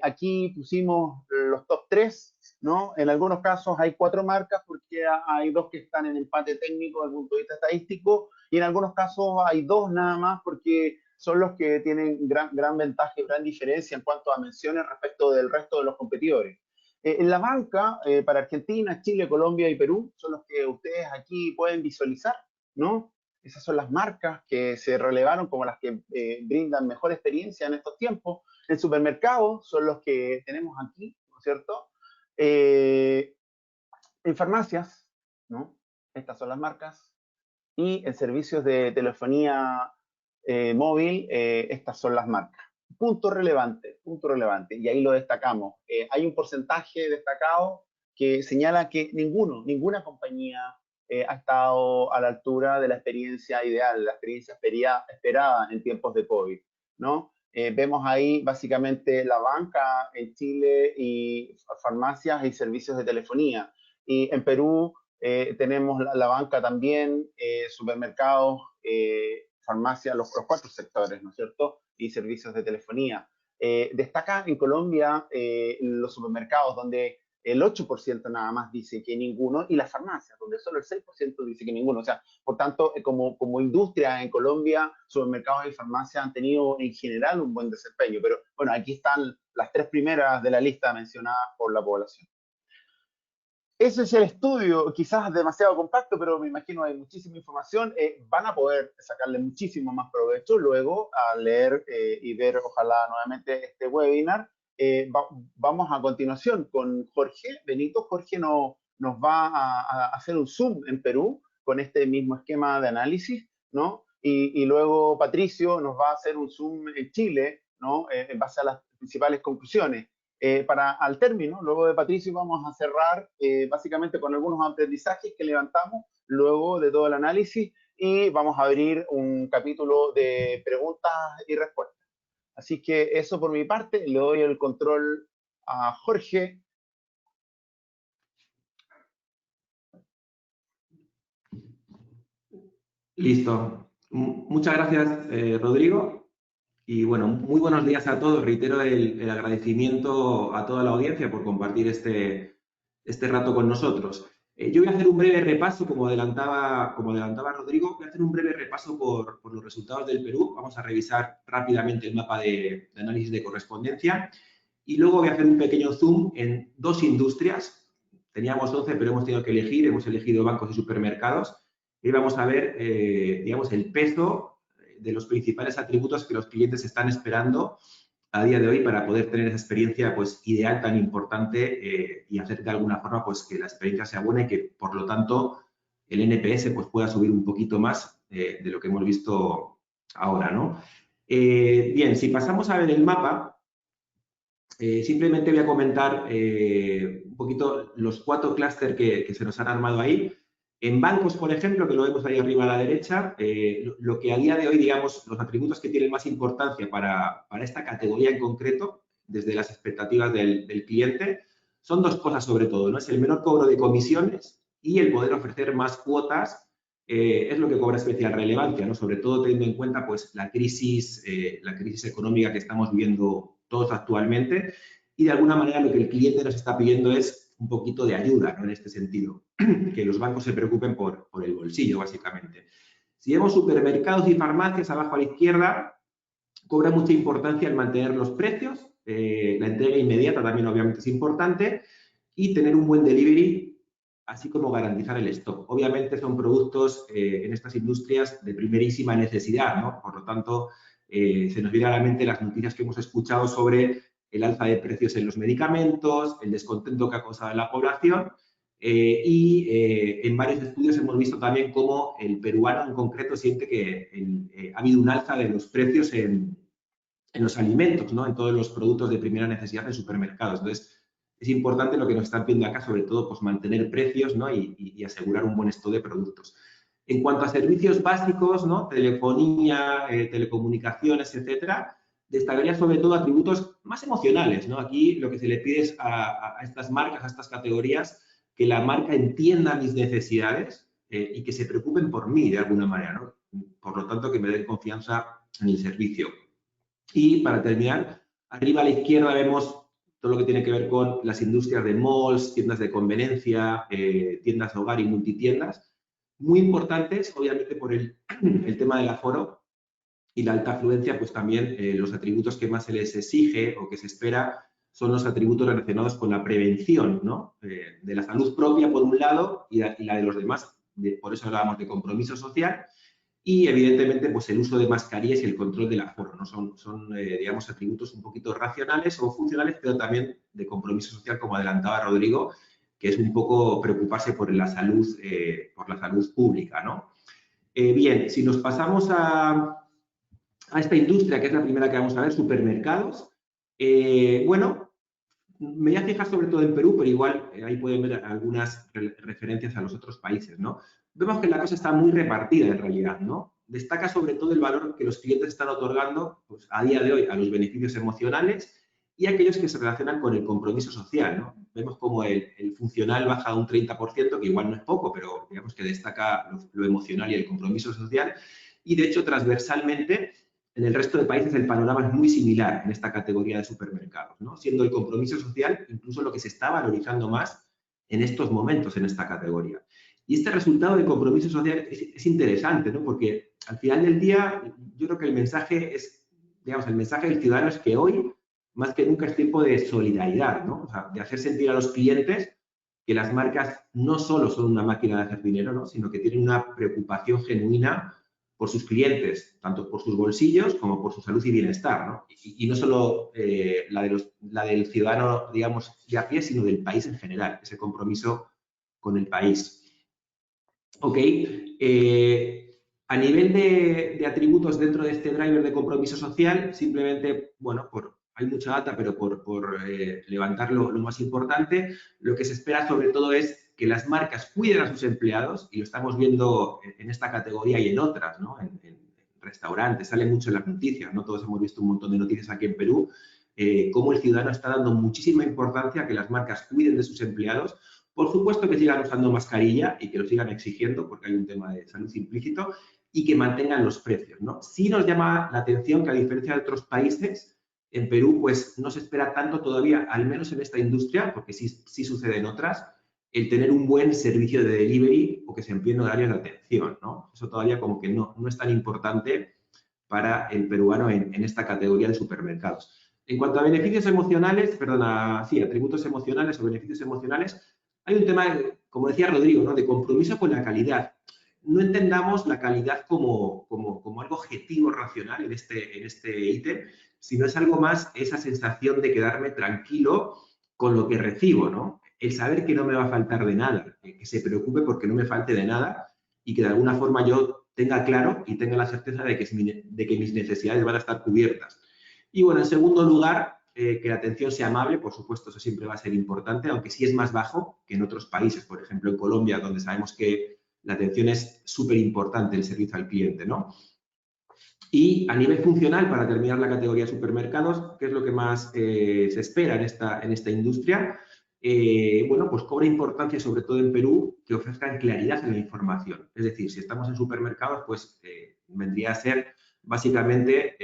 C: Aquí pusimos los top 3, ¿no? En algunos casos hay 4 marcas porque hay 2 que están en empate técnico desde el punto de vista estadístico, y en algunos casos hay 2 nada más porque son los que tienen gran ventaja y gran diferencia en cuanto a menciones respecto del resto de los competidores. En la banca, para Argentina, Chile, Colombia y Perú, son los que ustedes aquí pueden visualizar, ¿no? Esas son las marcas que se relevaron como las que brindan mejor experiencia en estos tiempos. En supermercados son los que tenemos aquí, ¿no es cierto? En farmacias, ¿no? Estas son las marcas. Y en servicios de telefonía móvil, estas son las marcas. Punto relevante, y ahí lo destacamos. Hay un porcentaje destacado que señala que ninguna compañía ha estado a la altura de la experiencia ideal, la experiencia esperada en tiempos de COVID, ¿no? Vemos ahí básicamente la banca en Chile y farmacias y servicios de telefonía. Y en Perú tenemos la banca también, supermercados, farmacia, los 4 sectores, ¿no es cierto? Y servicios de telefonía. Destaca en Colombia los supermercados, donde el 8% nada más dice que ninguno, y las farmacias, donde solo el 6% dice que ninguno. O sea, por tanto, como industria en Colombia, supermercados y farmacias han tenido en general un buen desempeño. Pero bueno, aquí están las 3 primeras de la lista mencionadas por la población. Ese es el estudio, quizás demasiado compacto, pero me imagino hay muchísima información. Van a poder sacarle muchísimo más provecho luego a leer y ver, ojalá, nuevamente este webinar. Vamos a continuación con Jorge Benito. Jorge nos va a hacer un Zoom en Perú con este mismo esquema de análisis, ¿no? Y luego Patricio nos va a hacer un Zoom en Chile, ¿no? En base a las principales conclusiones. Al término, luego de Patricio, vamos a cerrar básicamente con algunos aprendizajes que levantamos luego de todo el análisis, y vamos a abrir un capítulo de preguntas y respuestas. Así que eso por mi parte, le doy el control a Jorge.
D: Listo. Muchas gracias, Rodrigo. Y bueno, muy buenos días a todos. Reitero el agradecimiento a toda la audiencia por compartir este rato con nosotros. Yo voy a hacer un breve repaso, como adelantaba Rodrigo, voy a hacer un breve repaso por los resultados del Perú. Vamos a revisar rápidamente el mapa de análisis de correspondencia y luego voy a hacer un pequeño zoom en 2 industrias. Teníamos 11, pero hemos tenido que elegir, hemos elegido bancos y supermercados. Y vamos a ver, digamos, el peso de los principales atributos que los clientes están esperando a día de hoy para poder tener esa experiencia pues, ideal, tan importante, y hacer de alguna forma pues, que la experiencia sea buena y que, por lo tanto, el NPS pues, pueda subir un poquito más de lo que hemos visto ahora, ¿no? Bien, si pasamos a ver el mapa, simplemente voy a comentar un poquito los 4 clústeres que se nos han armado ahí. En bancos, por ejemplo, que lo vemos ahí arriba a la derecha, lo que a día de hoy, digamos, los atributos que tienen más importancia para esta categoría en concreto, desde las expectativas del cliente, son 2 cosas sobre todo, ¿no? Es el menor cobro de comisiones y el poder ofrecer más cuotas, es lo que cobra especial relevancia, ¿no? Sobre todo teniendo en cuenta pues, la crisis económica que estamos viviendo todos actualmente, y de alguna manera lo que el cliente nos está pidiendo es un poquito de ayuda, ¿no? En este sentido, que los bancos se preocupen por el bolsillo, básicamente. Si vemos supermercados y farmacias abajo a la izquierda, cobra mucha importancia el mantener los precios, la entrega inmediata también obviamente es importante, y tener un buen delivery, así como garantizar el stock. Obviamente son productos en estas industrias de primerísima necesidad, ¿no? Por lo tanto, se nos viene a la mente las noticias que hemos escuchado sobre el alza de precios en los medicamentos, el descontento que ha causado en la población, en varios estudios hemos visto también cómo el peruano en concreto siente que ha habido un alza de los precios en los alimentos, ¿no? En todos los productos de primera necesidad en supermercados. Entonces, es importante lo que nos están pidiendo acá, sobre todo, pues mantener precios, ¿no? y asegurar un buen stock de productos. En cuanto a servicios básicos, ¿no? Telefonía, telecomunicaciones, etcétera, destacaría sobre todo atributos más emocionales, ¿no? Aquí lo que se le pide es a estas marcas, a estas categorías, que la marca entienda mis necesidades y que se preocupen por mí de alguna manera, ¿no? Por lo tanto, que me den confianza en el servicio. Y para terminar, Arriba a la izquierda vemos todo lo que tiene que ver con las industrias de malls, tiendas de conveniencia, tiendas de hogar y multitiendas, muy importantes, obviamente, por el tema del aforo y la alta afluencia, pues también los atributos que más se les exige o que se espera son los atributos relacionados con la prevención, ¿no? De la salud propia, por un lado, y la de los demás. Por eso hablábamos de compromiso social. Y, evidentemente, pues el uso de mascarillas y el control del aforo, ¿no? Son digamos, atributos un poquito racionales o funcionales, pero también de compromiso social, como adelantaba Rodrigo, que es un poco preocuparse por la salud pública, ¿no? Bien, si nos pasamos a esta industria, que es la primera que vamos a ver, supermercados, bueno, me voy a fijar sobre todo en Perú, pero igual ahí pueden ver algunas referencias a los otros países, ¿no? Vemos que la cosa está muy repartida en realidad, ¿no? Destaca sobre todo el valor que los clientes están otorgando, pues, a día de hoy, a los beneficios emocionales y aquellos que se relacionan con el compromiso social, ¿no? Vemos como el funcional baja a un 30%, que igual no es poco, pero digamos que destaca lo emocional y el compromiso social. Y, de hecho, transversalmente, en el resto de países el panorama es muy similar en esta categoría de supermercados, ¿no? Siendo el compromiso social incluso lo que se está valorizando más en estos momentos en esta categoría. Y este resultado de compromiso social es interesante, ¿no? Porque al final del día yo creo que el mensaje es, digamos, el mensaje del ciudadano es que hoy más que nunca es tiempo de solidaridad, ¿no? O sea, de hacer sentir a los clientes que las marcas no solo son una máquina de hacer dinero, ¿no? Sino que tienen una preocupación genuina por sus clientes, tanto por sus bolsillos como por su salud y bienestar, ¿no? Y no solo la del ciudadano, digamos, de a pie, sino del país en general, ese compromiso con el país. Ok, a nivel de atributos dentro de este driver de compromiso social, simplemente, bueno, hay mucha data, pero por levantarlo lo más importante, lo que se espera sobre todo es que las marcas cuiden a sus empleados, y lo estamos viendo en esta categoría y en otras, ¿no? En restaurantes, sale mucho en las noticias, ¿no? Todos hemos visto un montón de noticias aquí en Perú, cómo el ciudadano está dando muchísima importancia a que las marcas cuiden de sus empleados. Por supuesto que sigan usando mascarilla y que lo sigan exigiendo, porque hay un tema de salud implícito, y que mantengan los precios, ¿no? Sí nos llama la atención que, a diferencia de otros países, en Perú pues no se espera tanto todavía, al menos en esta industria, porque sí sucede en otras, el tener un buen servicio de delivery o que se empleen horarios de atención, ¿no? Eso todavía como que no es tan importante para el peruano en esta categoría de supermercados. En cuanto a beneficios emocionales, atributos emocionales o beneficios emocionales, hay un tema, como decía Rodrigo, ¿no? De compromiso con la calidad. No entendamos la calidad como algo objetivo racional en este ítem, sino es algo más esa sensación de quedarme tranquilo con lo que recibo, ¿no? El saber que no me va a faltar de nada, que se preocupe porque no me falte de nada y que de alguna forma yo tenga claro y tenga la certeza de que mis necesidades van a estar cubiertas. Y, bueno, en segundo lugar, que la atención sea amable, por supuesto, eso siempre va a ser importante, aunque sí es más bajo que en otros países, por ejemplo, en Colombia, donde sabemos que la atención es súper importante, el servicio al cliente, ¿no? Y a nivel funcional, para terminar la categoría de supermercados, ¿qué es lo que más se espera en esta industria? Bueno, pues cobra importancia, sobre todo en Perú, que ofrezcan claridad en la información. Es decir, si estamos en supermercados, pues vendría a ser básicamente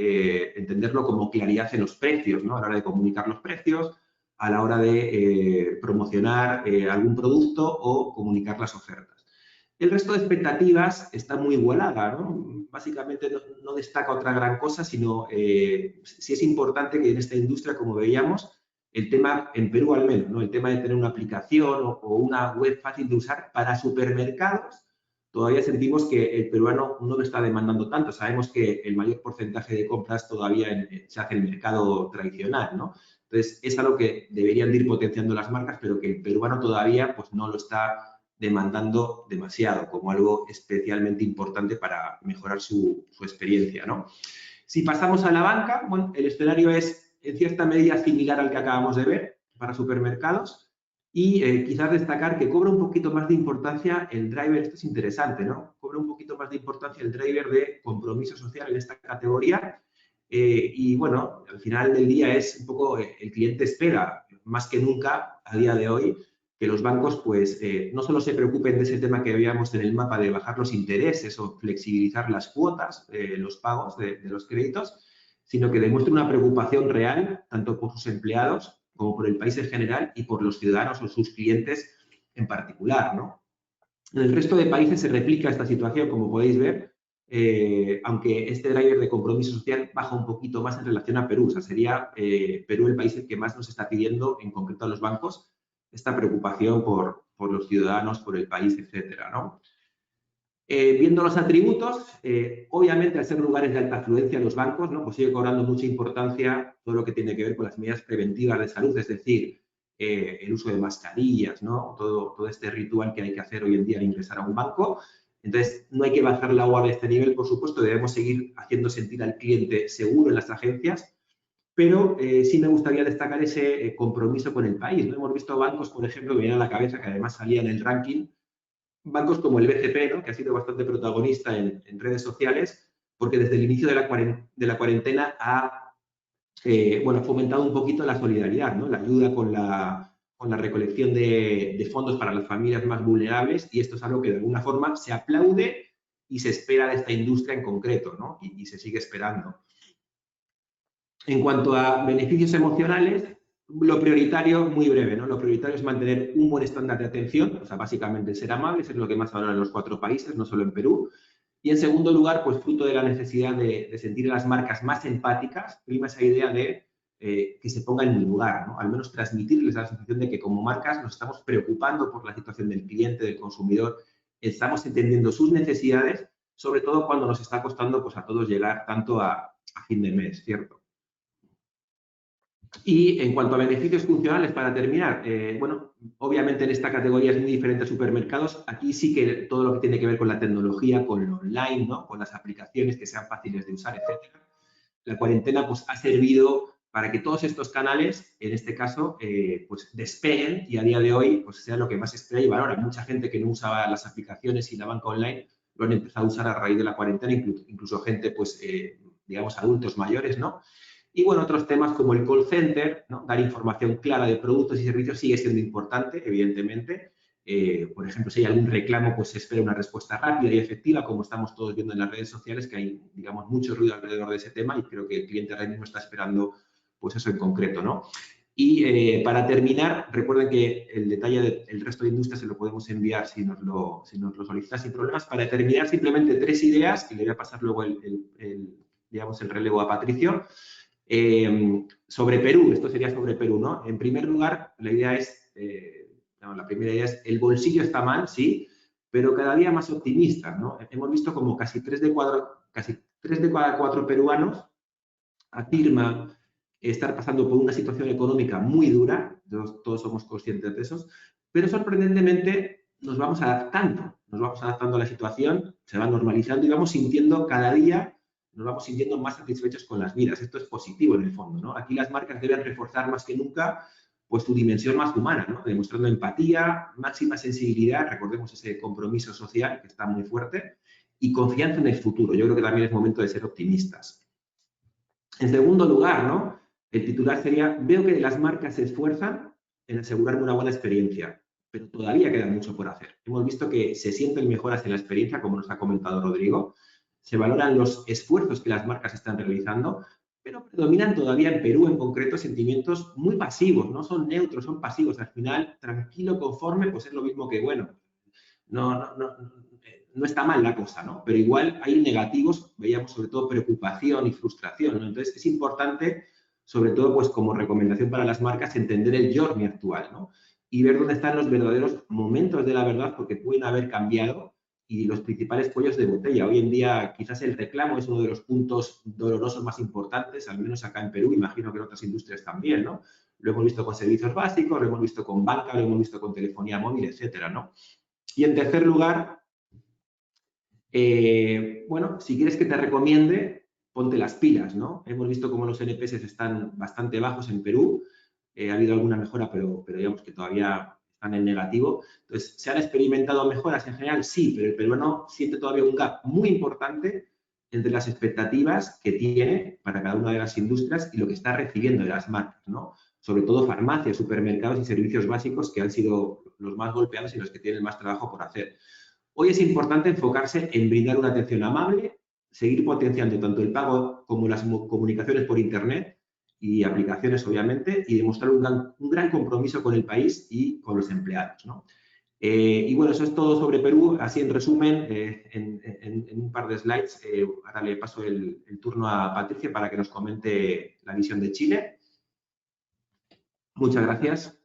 D: entenderlo como claridad en los precios, ¿no? A la hora de comunicar los precios, a la hora de promocionar algún producto o comunicar las ofertas. El resto de expectativas está muy igualada, ¿no? Básicamente no destaca otra gran cosa, sino sí es importante que en esta industria, como veíamos, el tema, en Perú al menos, ¿no? El tema de tener una aplicación o una web fácil de usar para supermercados, todavía sentimos que el peruano no lo está demandando tanto. Sabemos que el mayor porcentaje de compras todavía se hace en el mercado tradicional, ¿no? Entonces, es algo que deberían de ir potenciando las marcas, pero que el peruano todavía pues, no lo está demandando demasiado, como algo especialmente importante para mejorar su experiencia, ¿no? Si pasamos a la banca, bueno, el escenario es en cierta medida similar al que acabamos de ver para supermercados y quizás destacar que cobra un poquito más de importancia el driver, esto es interesante, ¿no? Cobra un poquito más de importancia el driver de compromiso social en esta categoría y, bueno, al final del día es un poco el cliente espera, más que nunca a día de hoy, que los bancos pues no solo se preocupen de ese tema que veíamos en el mapa de bajar los intereses o flexibilizar las cuotas, los pagos de los créditos, sino que demuestre una preocupación real, tanto por sus empleados como por el país en general y por los ciudadanos o sus clientes en particular, ¿no? En el resto de países se replica esta situación, como podéis ver, aunque este driver de compromiso social baja un poquito más en relación a Perú. O sea, sería Perú el país que más nos está pidiendo, en concreto a los bancos, esta preocupación por los ciudadanos, por el país, etcétera, ¿no? Viendo los atributos, obviamente al ser lugares de alta afluencia los bancos, ¿no? Pues sigue cobrando mucha importancia todo lo que tiene que ver con las medidas preventivas de salud, es decir, el uso de mascarillas, ¿no? Todo este ritual que hay que hacer hoy en día al ingresar a un banco. Entonces, no hay que bajar la guardia a este nivel, por supuesto, debemos seguir haciendo sentir al cliente seguro en las agencias, pero sí me gustaría destacar ese compromiso con el país, ¿no? Hemos visto bancos, por ejemplo, que vienen a la cabeza, que además salía en el ranking, bancos como el BCP, ¿no? Que ha sido bastante protagonista en redes sociales, porque desde el inicio de la cuarentena ha fomentado un poquito la solidaridad, ¿no? La ayuda con la recolección de fondos para las familias más vulnerables, y esto es algo que de alguna forma se aplaude y se espera de esta industria en concreto, ¿no? Y se sigue esperando. En cuanto a beneficios emocionales, lo prioritario, muy breve, ¿no? Lo prioritario es mantener un buen estándar de atención, o sea, básicamente ser amables, es lo que más valoran en los 4 países, no solo en Perú. Y en segundo lugar, pues fruto de la necesidad de sentir a las marcas más empáticas, prima esa idea de que se ponga en mi lugar, ¿no? Al menos transmitirles la sensación de que como marcas nos estamos preocupando por la situación del cliente, del consumidor, estamos entendiendo sus necesidades, sobre todo cuando nos está costando pues, a todos llegar tanto a fin de mes, ¿cierto? Y en cuanto a beneficios funcionales, para terminar, bueno, obviamente en esta categoría es muy diferente a supermercados. Aquí sí que todo lo que tiene que ver con la tecnología, con lo online, ¿no? Con las aplicaciones que sean fáciles de usar, etcétera. La cuarentena pues, ha servido para que todos estos canales, en este caso, pues despeguen y a día de hoy pues, sea lo que más espera y valora. Mucha gente que no usaba las aplicaciones y la banca online lo han empezado a usar a raíz de la cuarentena, incluso gente, pues, digamos, adultos mayores, ¿no? Y bueno, otros temas como el call center, ¿no? Dar información clara de productos y servicios sigue siendo importante, evidentemente. Por ejemplo, si hay algún reclamo, pues se espera una respuesta rápida y efectiva, como estamos todos viendo en las redes sociales, que hay, digamos, mucho ruido alrededor de ese tema y creo que el cliente ahora mismo está esperando, pues eso en concreto, ¿no? Y para terminar, recuerden que el detalle del resto de industrias se lo podemos enviar si nos lo solicitan sin problemas. Para terminar, simplemente 3 ideas y le voy a pasar luego digamos, el relevo a Patricio. Sobre Perú, esto sería sobre Perú, ¿no? En primer lugar, la primera idea es, el bolsillo está mal, sí, pero cada día más optimista, ¿no? Hemos visto como casi 3 de cada 4 peruanos afirma estar pasando por una situación económica muy dura, todos somos conscientes de eso, pero sorprendentemente nos vamos adaptando a la situación, se va normalizando y vamos sintiendo cada día, nos vamos sintiendo más satisfechos con las vidas. Esto es positivo en el fondo, ¿no? Aquí las marcas deben reforzar más que nunca pues su dimensión más humana, ¿no? Demostrando empatía, máxima sensibilidad, recordemos ese compromiso social que está muy fuerte, y confianza en el futuro. Yo creo que también es momento de ser optimistas. En segundo lugar, ¿no? El titular sería, veo que las marcas se esfuerzan en asegurarme una buena experiencia, pero todavía queda mucho por hacer. Hemos visto que se sienten mejoras en la experiencia, como nos ha comentado Rodrigo, se valoran los esfuerzos que las marcas están realizando, pero predominan todavía en Perú en concreto sentimientos muy pasivos, no son neutros, son pasivos. Al final, tranquilo, conforme, pues es lo mismo que bueno. No está mal la cosa, ¿no? Pero igual hay negativos, veíamos sobre todo preocupación y frustración, ¿no? Entonces es importante, sobre todo pues como recomendación para las marcas, entender el journey actual, ¿no? Y ver dónde están los verdaderos momentos de la verdad, porque pueden haber cambiado, y los principales cuellos de botella. Hoy en día quizás el reclamo es uno de los puntos dolorosos más importantes, al menos acá en Perú, imagino que en otras industrias también, ¿no? Lo hemos visto con servicios básicos, lo hemos visto con banca, lo hemos visto con telefonía móvil, etcétera, ¿no? Y en tercer lugar, bueno, si quieres que te recomiende, ponte las pilas, ¿no? Hemos visto cómo los NPS están bastante bajos en Perú, ha habido alguna mejora, pero digamos que todavía están en negativo. Entonces, ¿se han experimentado mejoras en general? Sí, pero el peruano siente todavía un gap muy importante entre las expectativas que tiene para cada una de las industrias y lo que está recibiendo de las marcas, ¿no? Sobre todo farmacias, supermercados y servicios básicos que han sido los más golpeados y los que tienen más trabajo por hacer. Hoy es importante enfocarse en brindar una atención amable, seguir potenciando tanto el pago como las comunicaciones por Internet y aplicaciones, obviamente, y demostrar un gran compromiso con el país y con los empleados, ¿no? Y bueno, eso es todo sobre Perú, así en resumen, en un par de slides. Ahora le paso el turno a Patricia para que nos comente la visión de Chile. Muchas gracias.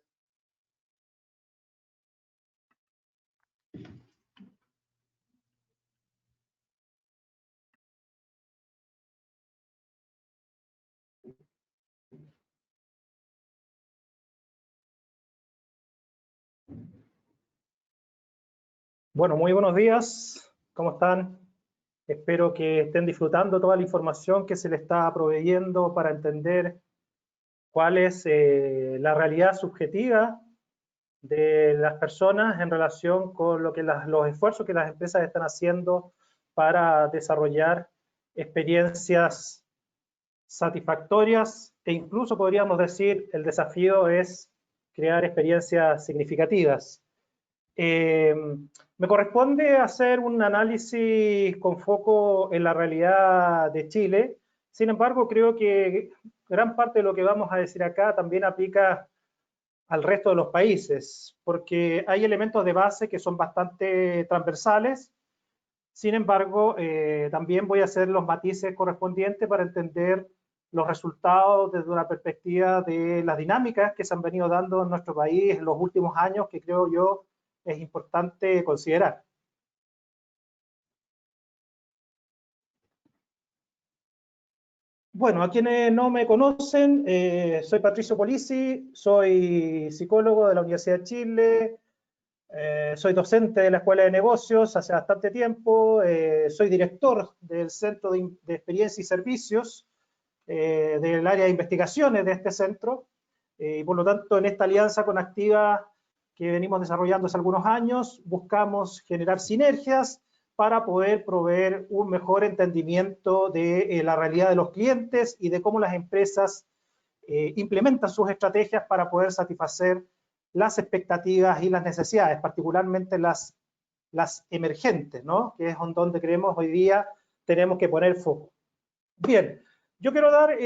E: Bueno, muy buenos días. ¿Cómo están? Espero que estén disfrutando toda la información que se les está proveyendo para entender cuál es la realidad subjetiva de las personas en relación con lo que los esfuerzos que las empresas están haciendo para desarrollar experiencias satisfactorias e incluso podríamos decir el desafío es crear experiencias significativas. Me corresponde hacer un análisis con foco en la realidad de Chile. Sin embargo, creo que gran parte de lo que vamos a decir acá también aplica al resto de los países, porque hay elementos de base que son bastante transversales. Sin embargo, también voy a hacer los matices correspondientes para entender los resultados desde una perspectiva de las dinámicas que se han venido dando en nuestro país en los últimos años, que creo yo es importante considerar. Bueno, a quienes no me conocen, soy Patricio Polisi, soy psicólogo de la Universidad de Chile, soy docente de la Escuela de Negocios hace bastante tiempo, soy director del Centro de Experiencia y Servicios del área de investigaciones de este centro, y por lo tanto en esta alianza con Activa que venimos desarrollando hace algunos años, buscamos generar sinergias para poder proveer un mejor entendimiento de la realidad de los clientes y de cómo las empresas implementan sus estrategias para poder satisfacer las expectativas y las necesidades, particularmente las emergentes, ¿no? Que es donde creemos hoy día tenemos que poner foco. Bien, yo quiero dar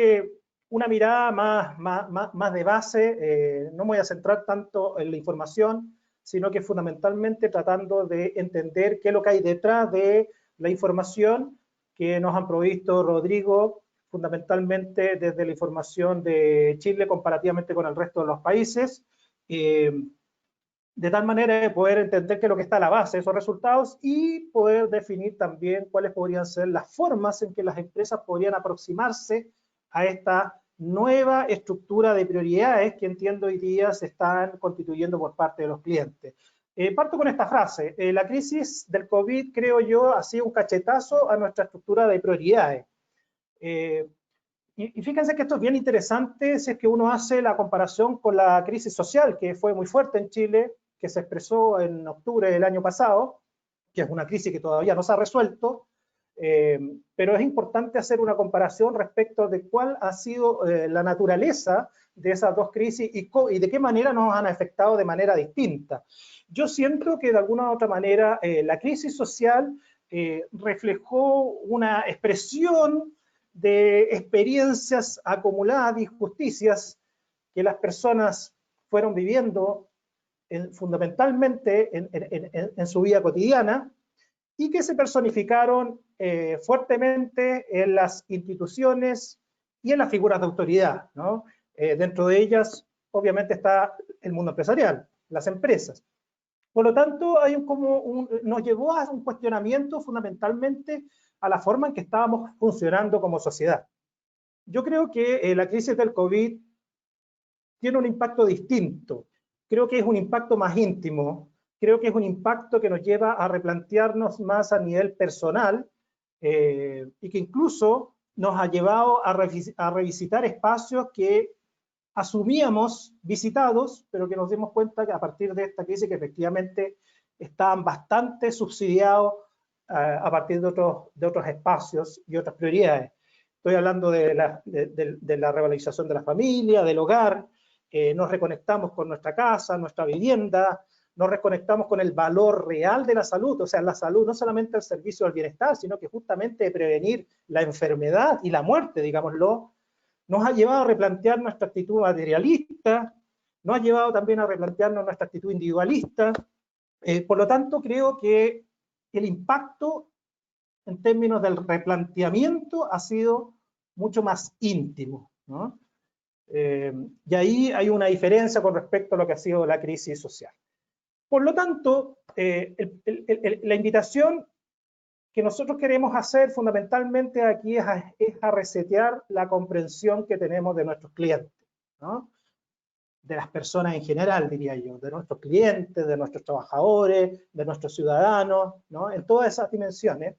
E: una mirada más de base, no me voy a centrar tanto en la información, sino que fundamentalmente tratando de entender qué es lo que hay detrás de la información que nos han provisto Rodrigo, fundamentalmente desde la información de Chile comparativamente con el resto de los países, de tal manera de poder entender qué es lo que está a la base de esos resultados y poder definir también cuáles podrían ser las formas en que las empresas podrían aproximarse a esta nueva estructura de prioridades que entiendo hoy día se están constituyendo por parte de los clientes. Parto con esta frase, la crisis del COVID, creo yo, ha sido un cachetazo a nuestra estructura de prioridades. Y fíjense que esto es bien interesante si es que uno hace la comparación con la crisis social, que fue muy fuerte en Chile, que se expresó en octubre del año pasado, que es una crisis que todavía no se ha resuelto, pero es importante hacer una comparación respecto de cuál ha sido la naturaleza de esas dos crisis y de qué manera nos han afectado de manera distinta. Yo siento que de alguna u otra manera la crisis social reflejó una expresión de experiencias acumuladas de injusticias que las personas fueron viviendo fundamentalmente en su vida cotidiana y que se personificaron fuertemente en las instituciones y en las figuras de autoridad, ¿no? Dentro de ellas, obviamente, está el mundo empresarial, las empresas. Por lo tanto, nos llevó a un cuestionamiento fundamentalmente a la forma en que estábamos funcionando como sociedad. Yo creo que la crisis del COVID tiene un impacto distinto. Creo que es un impacto más íntimo. Creo que es un impacto que nos lleva a replantearnos más a nivel personal y que incluso nos ha llevado a revisitar espacios que asumíamos visitados, pero que nos dimos cuenta que a partir de esta crisis que efectivamente estaban bastante subsidiados a partir de otros espacios y otras prioridades. Estoy hablando de la revalorización de la familia, del hogar, nos reconectamos con nuestra casa, nuestra vivienda, nos desconectamos con el valor real de la salud, o sea, la salud no solamente el servicio del bienestar, sino que justamente de prevenir la enfermedad y la muerte, digámoslo, nos ha llevado a replantear nuestra actitud materialista, nos ha llevado también a replantearnos nuestra actitud individualista. Por lo tanto, creo que el impacto en términos del replanteamiento ha sido mucho más íntimo, ¿no? Y ahí hay una diferencia con respecto a lo que ha sido la crisis social. Por lo tanto, la invitación que nosotros queremos hacer fundamentalmente aquí es a resetear la comprensión que tenemos de nuestros clientes, ¿no? De las personas en general, diría yo, de nuestros clientes, de nuestros trabajadores, de nuestros ciudadanos, ¿no? En todas esas dimensiones,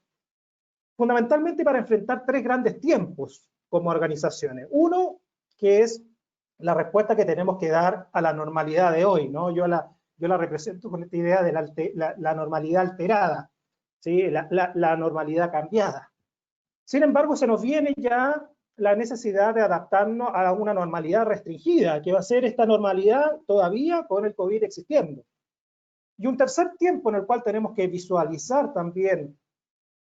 E: fundamentalmente para enfrentar tres grandes tiempos como organizaciones. Uno, que es la respuesta que tenemos que dar a la normalidad de hoy, ¿no? Yo la represento con esta idea de la normalidad alterada, ¿sí? La normalidad cambiada. Sin embargo, se nos viene ya la necesidad de adaptarnos a una normalidad restringida, que va a ser esta normalidad todavía con el COVID existiendo. Y un tercer tiempo en el cual tenemos que visualizar también,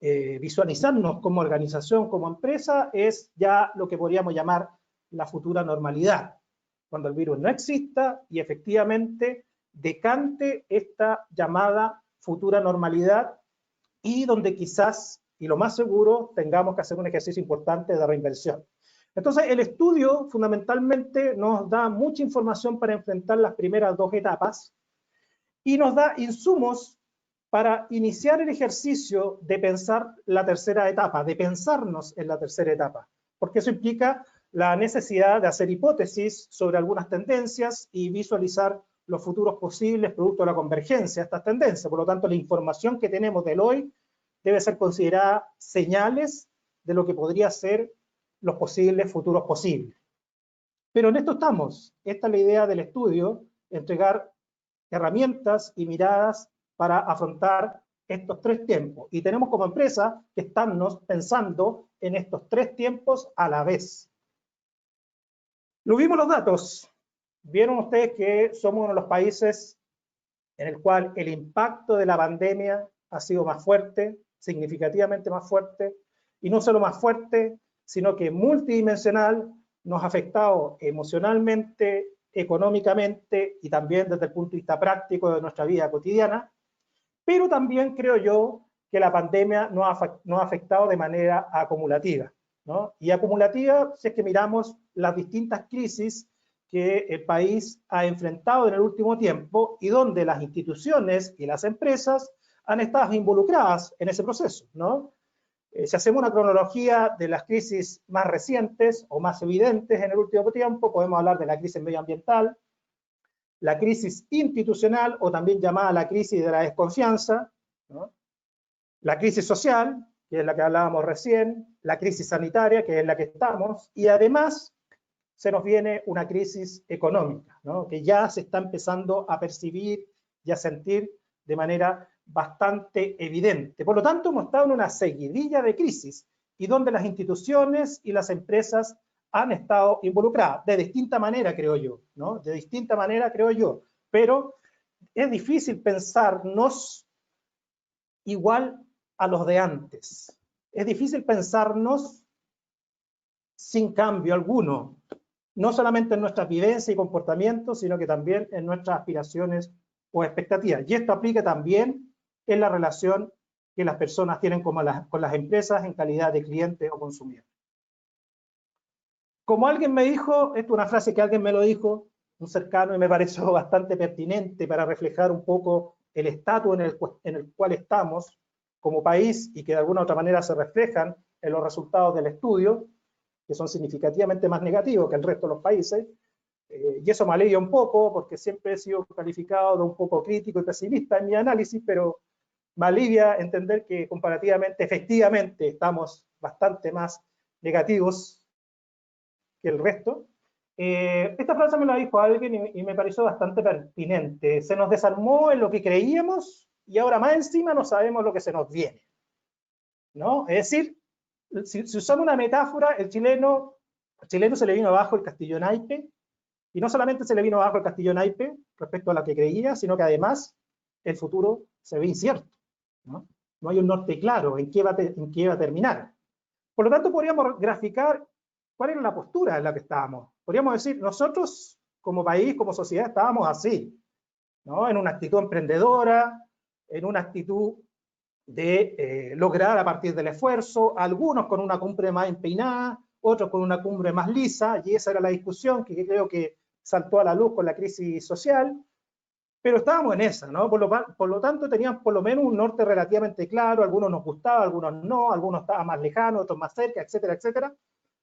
E: visualizarnos como organización, como empresa, es ya lo que podríamos llamar la futura normalidad, cuando el virus no exista y efectivamente decante esta llamada futura normalidad y donde quizás, y lo más seguro, tengamos que hacer un ejercicio importante de reinversión. Entonces, el estudio fundamentalmente nos da mucha información para enfrentar las primeras dos etapas y nos da insumos para iniciar el ejercicio de pensar la tercera etapa, de pensarnos en la tercera etapa, porque eso implica la necesidad de hacer hipótesis sobre algunas tendencias y visualizar los futuros posibles producto de la convergencia de estas tendencias. Por lo tanto, la información que tenemos del hoy debe ser considerada señales de lo que podría ser los posibles futuros posibles. Pero en esto estamos. Esta es la idea del estudio, entregar herramientas y miradas para afrontar estos tres tiempos. Y tenemos como empresa que estarnos pensando en estos tres tiempos a la vez. Lo vimos los datos. Vieron ustedes que somos uno de los países en el cual el impacto de la pandemia ha sido más fuerte, significativamente más fuerte, y no solo más fuerte, sino que multidimensional, nos ha afectado emocionalmente, económicamente y también desde el punto de vista práctico de nuestra vida cotidiana, pero también creo yo que la pandemia nos ha afectado de manera acumulativa, ¿no? Y acumulativa si es que miramos las distintas crisis que el país ha enfrentado en el último tiempo y donde las instituciones y las empresas han estado involucradas en ese proceso, ¿no? Si hacemos una cronología de las crisis más recientes o más evidentes en el último tiempo, podemos hablar de la crisis medioambiental, la crisis institucional o también llamada la crisis de la desconfianza, ¿no? La crisis social, que es la que hablábamos recién, la crisis sanitaria, que es la que estamos, y además se nos viene una crisis económica, ¿no? Que ya se está empezando a percibir y a sentir de manera bastante evidente. Por lo tanto, hemos estado en una seguidilla de crisis y donde las instituciones y las empresas han estado involucradas, de distinta manera, creo yo, ¿no? De distinta manera, creo yo, pero es difícil pensarnos igual a los de antes. Es difícil pensarnos sin cambio alguno, no solamente en nuestras vivencias y comportamientos, sino que también en nuestras aspiraciones o expectativas. Y esto aplica también en la relación que las personas tienen con las empresas en calidad de clientes o consumidores. Como alguien me dijo, esto es una frase que alguien me lo dijo, un cercano, y me pareció bastante pertinente para reflejar un poco el estatus en el cual estamos como país y que de alguna u otra manera se reflejan en los resultados del estudio, que son significativamente más negativos que el resto de los países, y eso me alivia un poco porque siempre he sido calificado de un poco crítico y pesimista en mi análisis, pero me alivia entender que comparativamente, efectivamente, estamos bastante más negativos que el resto. Esta frase me la dijo alguien y me pareció bastante pertinente. Se nos desarmó en lo que creíamos y ahora más encima no sabemos lo que se nos viene, ¿no? Es decir, si usamos una metáfora, el chileno se le vino abajo el castillo naipe, y no solamente se le vino abajo el castillo naipe respecto a lo que creía, sino que además el futuro se ve incierto, ¿no? No hay un norte claro en qué va a terminar. Por lo tanto, podríamos graficar cuál era la postura en la que estábamos. Podríamos decir, nosotros como país, como sociedad, estábamos así, ¿no? En una actitud emprendedora, en una actitud de lograr a partir del esfuerzo, algunos con una cumbre más empinada, otros con una cumbre más lisa, y esa era la discusión que creo que saltó a la luz con la crisis social, pero estábamos en esa, ¿no? Por lo tanto, teníamos por lo menos un norte relativamente claro, algunos nos gustaba, algunos no, algunos estaban más lejanos, otros más cerca, etcétera, etcétera,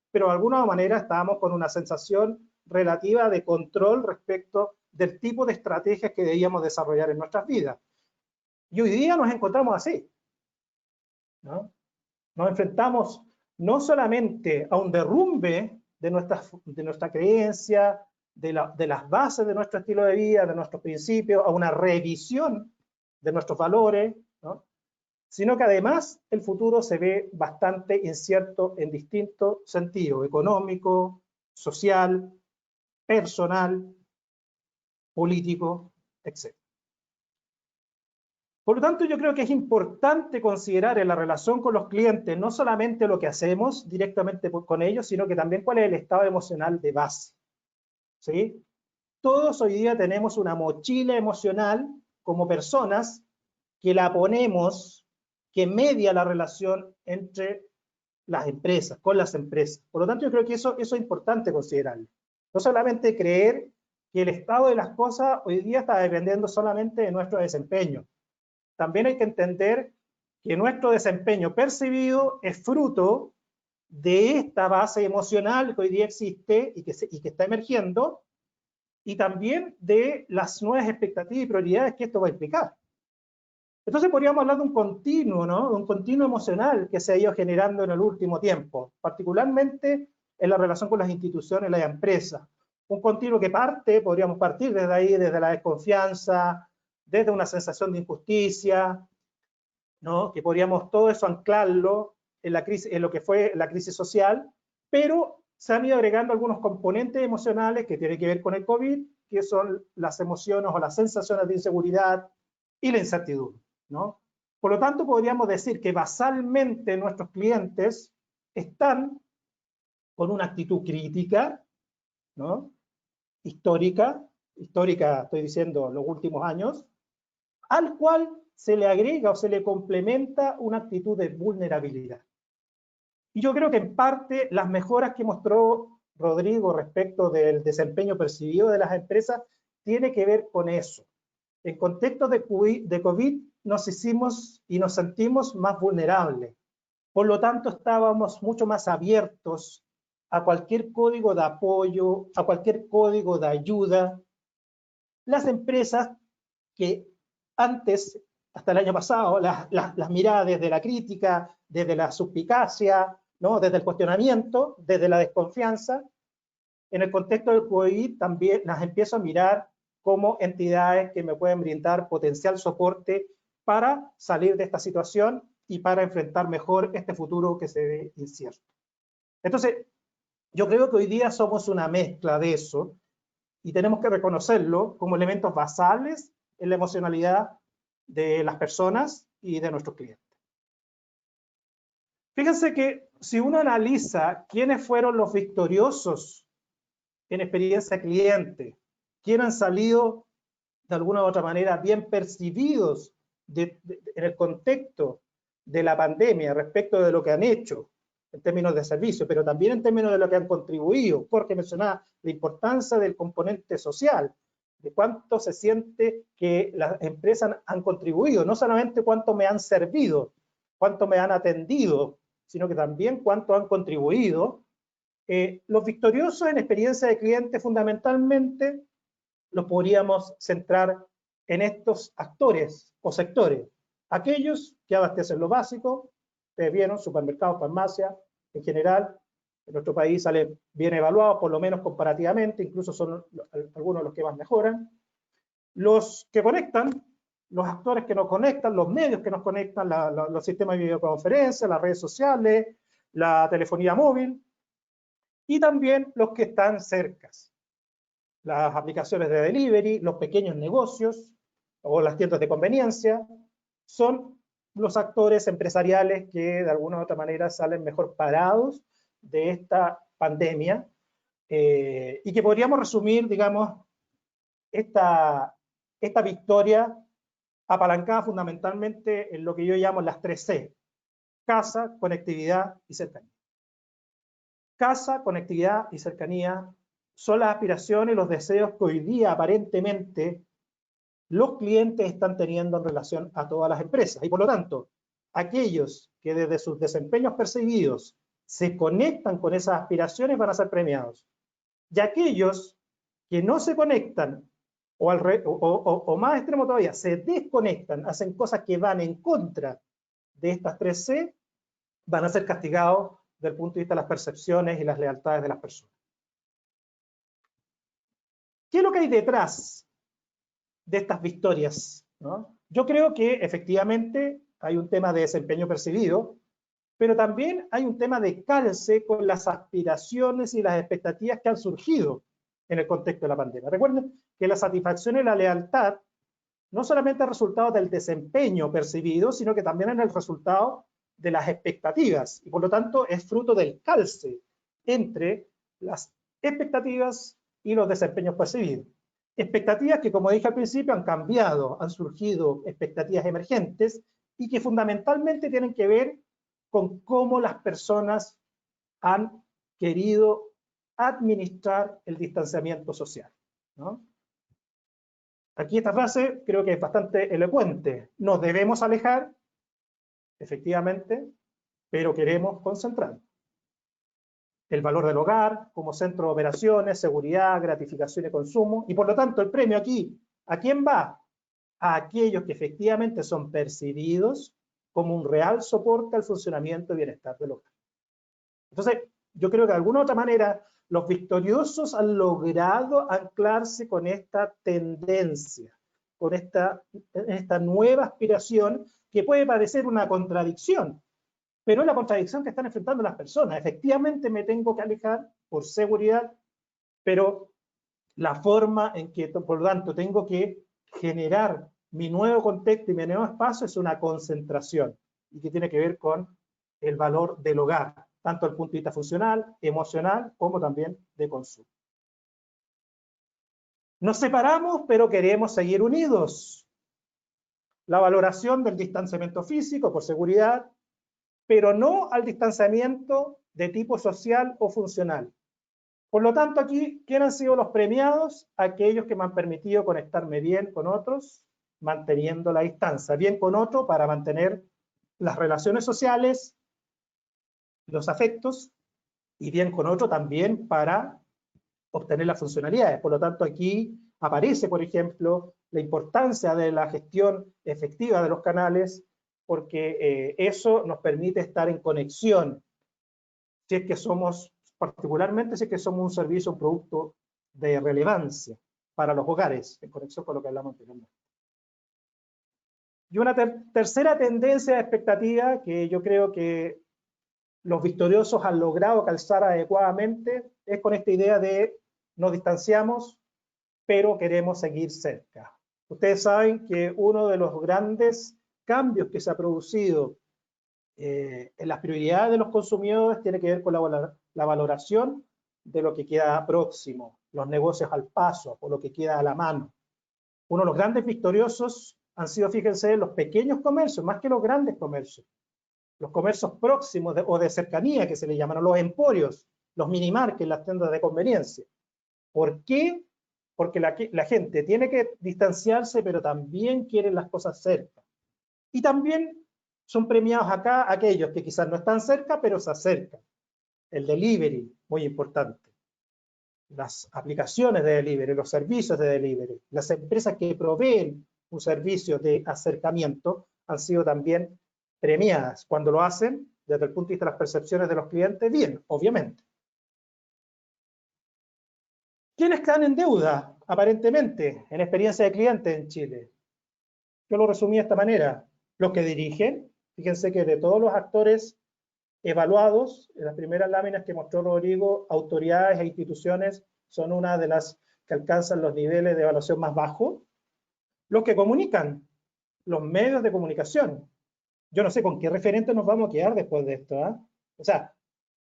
E: pero de alguna manera estábamos con una sensación relativa de control respecto del tipo de estrategias que debíamos desarrollar en nuestras vidas. Y hoy día nos encontramos así, ¿no? Nos enfrentamos no solamente a un derrumbe de nuestra creencia, de las bases de nuestro estilo de vida, de nuestros principios, a una revisión de nuestros valores, ¿no? Sino que además el futuro se ve bastante incierto en distintos sentidos, económico, social, personal, político, etc. Por lo tanto, yo creo que es importante considerar en la relación con los clientes no solamente lo que hacemos directamente con ellos, sino que también cuál es el estado emocional de base, ¿sí? Todos hoy día tenemos una mochila emocional como personas que la ponemos, que media la relación entre las empresas, con las empresas. Por lo tanto, yo creo que eso es importante considerarlo. No solamente creer que el estado de las cosas hoy día está dependiendo solamente de nuestro desempeño. También hay que entender que nuestro desempeño percibido es fruto de esta base emocional que hoy día existe y que está emergiendo, y también de las nuevas expectativas y prioridades que esto va a implicar. Entonces podríamos hablar de un continuo, ¿no? De un continuo emocional que se ha ido generando en el último tiempo, particularmente en la relación con las instituciones y las empresas. Un continuo que podríamos partir desde ahí, desde la desconfianza, desde una sensación de injusticia, ¿no? Que podríamos todo eso anclarlo en la crisis, en lo que fue la crisis social, pero se han ido agregando algunos componentes emocionales que tienen que ver con el COVID, que son las emociones o las sensaciones de inseguridad y la incertidumbre, ¿no? Por lo tanto, podríamos decir que basalmente nuestros clientes están con una actitud crítica, ¿no? Histórica estoy diciendo los últimos años, al cual se le agrega o se le complementa una actitud de vulnerabilidad. Y yo creo que en parte las mejoras que mostró Rodrigo respecto del desempeño percibido de las empresas tiene que ver con eso. En contexto de COVID nos hicimos y nos sentimos más vulnerables. Por lo tanto, estábamos mucho más abiertos a cualquier código de apoyo, a cualquier código de ayuda. Las empresas que antes, hasta el año pasado, las miraba desde la crítica, desde la suspicacia, ¿no? Desde el cuestionamiento, desde la desconfianza. En el contexto del COVID también las empiezo a mirar como entidades que me pueden brindar potencial soporte para salir de esta situación y para enfrentar mejor este futuro que se ve incierto. Entonces, yo creo que hoy día somos una mezcla de eso y tenemos que reconocerlo como elementos basales en la emocionalidad de las personas y de nuestros clientes. Fíjense que si uno analiza quiénes fueron los victoriosos en experiencia cliente, quiénes han salido de alguna u otra manera bien percibidos en el contexto de la pandemia respecto de lo que han hecho en términos de servicio, pero también en términos de lo que han contribuido, porque mencionaba la importancia del componente social, de cuánto se siente que las empresas han contribuido, no solamente cuánto me han servido, cuánto me han atendido, sino que también cuánto han contribuido. Los victoriosos en experiencia de cliente fundamentalmente los podríamos centrar en estos actores o sectores, aquellos que abastecen lo básico. Ustedes vieron, supermercados, farmacias, en general, en nuestro país salen bien evaluados, por lo menos comparativamente, incluso son algunos los que más mejoran. Los que conectan, los actores que nos conectan, los medios que nos conectan, los sistemas de videoconferencia, las redes sociales, la telefonía móvil, y también los que están cerca, las aplicaciones de delivery, los pequeños negocios, o las tiendas de conveniencia, son los actores empresariales que de alguna u otra manera salen mejor parados de esta pandemia, y que podríamos resumir, digamos, esta victoria apalancada fundamentalmente en lo que yo llamo las 3C: casa, conectividad y cercanía. Casa, conectividad y cercanía son las aspiraciones y los deseos que hoy día aparentemente los clientes están teniendo en relación a todas las empresas. Y por lo tanto, aquellos que desde sus desempeños percibidos se conectan con esas aspiraciones van a ser premiados. Y aquellos que no se conectan, o más extremo todavía, se desconectan, hacen cosas que van en contra de estas 3C, van a ser castigados desde el punto de vista de las percepciones y las lealtades de las personas. ¿Qué es lo que hay detrás de estas victorias, ¿no? Yo creo que efectivamente hay un tema de desempeño percibido, pero también hay un tema de calce con las aspiraciones y las expectativas que han surgido en el contexto de la pandemia. Recuerden que la satisfacción y la lealtad no solamente es resultado del desempeño percibido, sino que también es el resultado de las expectativas, y por lo tanto es fruto del calce entre las expectativas y los desempeños percibidos. Expectativas que, como dije al principio, han cambiado, han surgido expectativas emergentes y que fundamentalmente tienen que ver con cómo las personas han querido administrar el distanciamiento social, ¿no? Aquí esta frase creo que es bastante elocuente. Nos debemos alejar, efectivamente, pero queremos concentrar. El valor del hogar como centro de operaciones, seguridad, gratificación y consumo. Y por lo tanto, el premio aquí, ¿a quién va? A aquellos que efectivamente son percibidos como un real soporte al funcionamiento y bienestar del hogar. Entonces, yo creo que de alguna u otra manera, los victoriosos han logrado anclarse con esta tendencia, con esta nueva aspiración que puede parecer una contradicción, pero es la contradicción que están enfrentando las personas. Efectivamente me tengo que alejar por seguridad, pero la forma en que, por lo tanto, tengo que generar mi nuevo contexto y mi nuevo espacio es una concentración, y que tiene que ver con el valor del hogar, tanto desde el punto de vista funcional, emocional, como también de consumo. Nos separamos, pero queremos seguir unidos. La valoración del distanciamiento físico por seguridad, pero no al distanciamiento de tipo social o funcional. Por lo tanto, aquí, ¿quién han sido los premiados? Aquellos que me han permitido conectarme bien con otros, manteniendo la distancia, bien con otro para mantener las relaciones sociales, los afectos, y bien con otro también para obtener las funcionalidades. Por lo tanto, aquí aparece, por ejemplo, la importancia de la gestión efectiva de los canales, porque eso nos permite estar en conexión, si es que somos, particularmente si es que somos un servicio, un producto de relevancia para los hogares, en conexión con lo que hablamos anteriormente. Y una tercera tendencia de expectativa que yo creo que los victoriosos han logrado calzar adecuadamente es con esta idea de nos distanciamos, pero queremos seguir cerca. Ustedes saben que uno de los grandes cambios que se ha producido en las prioridades de los consumidores tiene que ver con la valoración de lo que queda próximo, los negocios al paso, o lo que queda a la mano. Uno de los grandes victoriosos han sido, fíjense, los pequeños comercios, más que los grandes comercios. Los comercios próximos o de cercanía, que se le llaman, los emporios, los minimarkets, las tiendas de conveniencia. ¿Por qué? Porque la gente tiene que distanciarse, pero también quieren las cosas cerca. Y también son premiados acá aquellos que quizás no están cerca, pero se acercan. El delivery, muy importante. Las aplicaciones de delivery, los servicios de delivery, las empresas que proveen un servicio de acercamiento han sido también premiadas cuando lo hacen desde el punto de vista de las percepciones de los clientes, bien, obviamente. ¿Quiénes están en deuda, aparentemente, en experiencia de cliente en Chile? Yo lo resumí de esta manera. Los que dirigen, fíjense que de todos los actores evaluados, en las primeras láminas que mostró Rodrigo, autoridades e instituciones son una de las que alcanzan los niveles de evaluación más bajos. Los que comunican, los medios de comunicación. Yo no sé con qué referente nos vamos a quedar después de esto, ¿eh? O sea,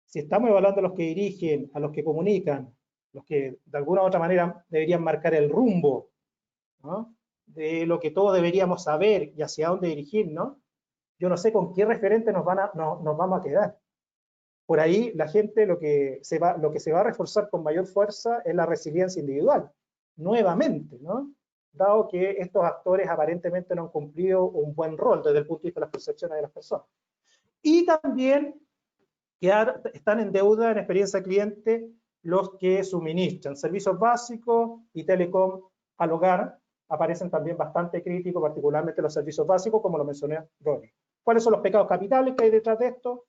E: si estamos evaluando a los que dirigen, a los que comunican, los que de alguna u otra manera deberían marcar el rumbo, ¿no?, de lo que todos deberíamos saber y hacia dónde dirigir, ¿no? Yo no sé con qué referente nos vamos a quedar. Por ahí la gente lo que se va a reforzar con mayor fuerza es la resiliencia individual, nuevamente, ¿no? Dado que estos actores aparentemente no han cumplido un buen rol desde el punto de vista de las percepciones de las personas. Y también están en deuda en experiencia cliente los que suministran servicios básicos y telecom al hogar. Aparecen también bastante críticos, particularmente los servicios básicos, como lo mencioné Ronnie. ¿Cuáles son los pecados capitales que hay detrás de esto?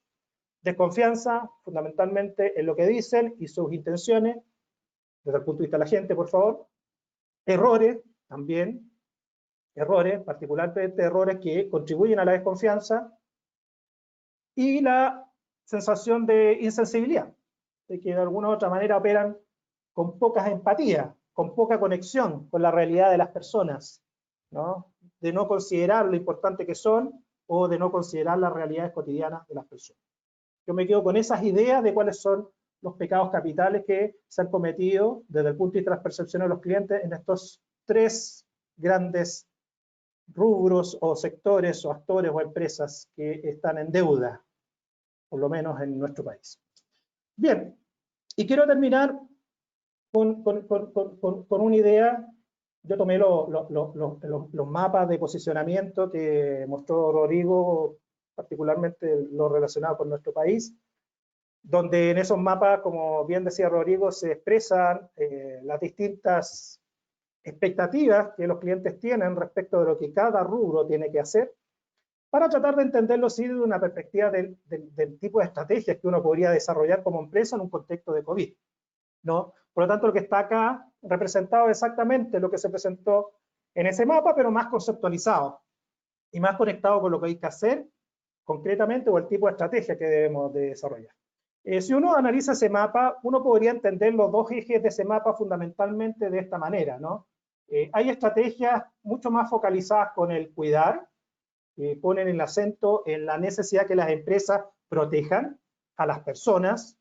E: Desconfianza, fundamentalmente, en lo que dicen y sus intenciones, desde el punto de vista de la gente, por favor. Errores, también. Errores, particularmente errores que contribuyen a la desconfianza. Y la sensación de insensibilidad, de que de alguna u otra manera operan con poca empatía, con poca conexión con la realidad de las personas, ¿no? De no considerar lo importante que son o de no considerar las realidades cotidianas de las personas. Yo me quedo con esas ideas de cuáles son los pecados capitales que se han cometido desde el punto de vista de las percepciones de los clientes en estos tres grandes rubros o sectores o actores o empresas que están en deuda, por lo menos en nuestro país. Bien, y quiero terminar con una idea. Yo tomé los mapas de posicionamiento que mostró Rodrigo, particularmente lo relacionado con nuestro país, donde en esos mapas, como bien decía Rodrigo, se expresan las distintas expectativas que los clientes tienen respecto de lo que cada rubro tiene que hacer, para tratar de entenderlo sí desde una perspectiva del tipo de estrategias que uno podría desarrollar como empresa en un contexto de COVID, ¿no? Por lo tanto, lo que está acá representado es exactamente lo que se presentó en ese mapa, pero más conceptualizado y más conectado con lo que hay que hacer concretamente o el tipo de estrategia que debemos de desarrollar. Si uno analiza ese mapa, uno podría entender los dos ejes de ese mapa fundamentalmente de esta manera, ¿no? Hay estrategias mucho más focalizadas con el cuidar, ponen el acento en la necesidad que las empresas protejan a las personas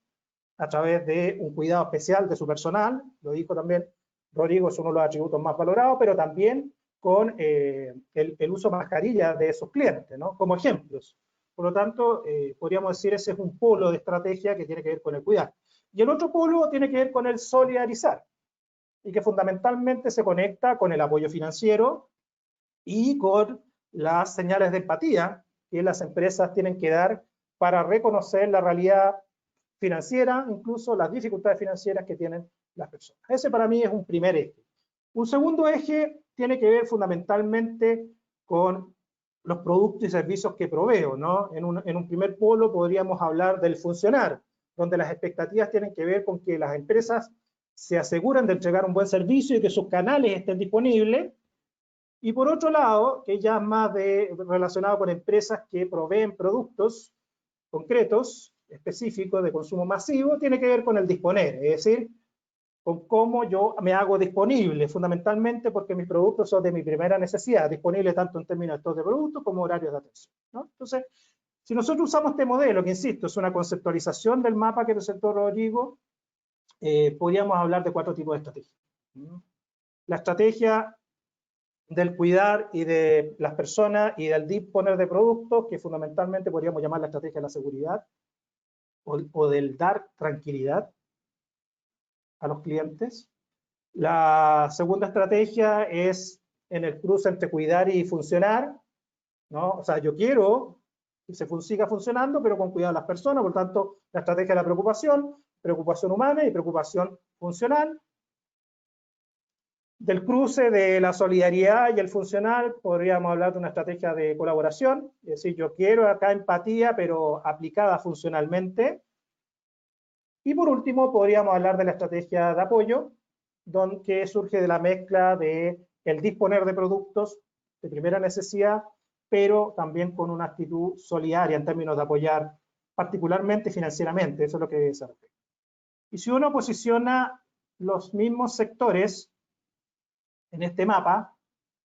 E: a través de un cuidado especial de su personal, lo dijo también Rodrigo, es uno de los atributos más valorados, pero también con el uso de mascarillas de esos clientes, ¿no? Como ejemplos. Por lo tanto, podríamos decir ese es un polo de estrategia que tiene que ver con el cuidar. Y el otro polo tiene que ver con el solidarizar, y que fundamentalmente se conecta con el apoyo financiero y con las señales de empatía que las empresas tienen que dar para reconocer la realidad financiera, incluso las dificultades financieras que tienen las personas. Ese para mí es un primer eje. Un segundo eje tiene que ver fundamentalmente con los productos y servicios que proveo, ¿no? En un primer polo podríamos hablar del funcionar, donde las expectativas tienen que ver con que las empresas se aseguran de entregar un buen servicio y que sus canales estén disponibles. Y por otro lado, que ya más relacionado con empresas que proveen productos concretos, específicos de consumo masivo, tiene que ver con el disponer, es decir, con cómo yo me hago disponible, fundamentalmente porque mis productos son de mi primera necesidad, disponible tanto en términos de stock de productos como horarios de atención, ¿no? Entonces, si nosotros usamos este modelo, que insisto, es una conceptualización del mapa que presentó Rodrigo, podríamos hablar de 4 tipos de estrategias. La estrategia del cuidar y de las personas y del disponer de productos, que fundamentalmente podríamos llamar la estrategia de la seguridad o del dar tranquilidad a los clientes. La segunda estrategia es en el cruce entre cuidar y funcionar, ¿no? O sea, yo quiero que siga funcionando, pero con cuidado a las personas, por tanto, la estrategia de la preocupación humana y preocupación funcional. Del cruce de la solidaridad y el funcional, podríamos hablar de una estrategia de colaboración, es decir, yo quiero acá empatía, pero aplicada funcionalmente. Y por último, podríamos hablar de la estrategia de apoyo, que surge de la mezcla de el disponer de productos de primera necesidad, pero también con una actitud solidaria en términos de apoyar particularmente financieramente, eso es lo que se refiere. Y si uno posiciona los mismos sectores en este mapa,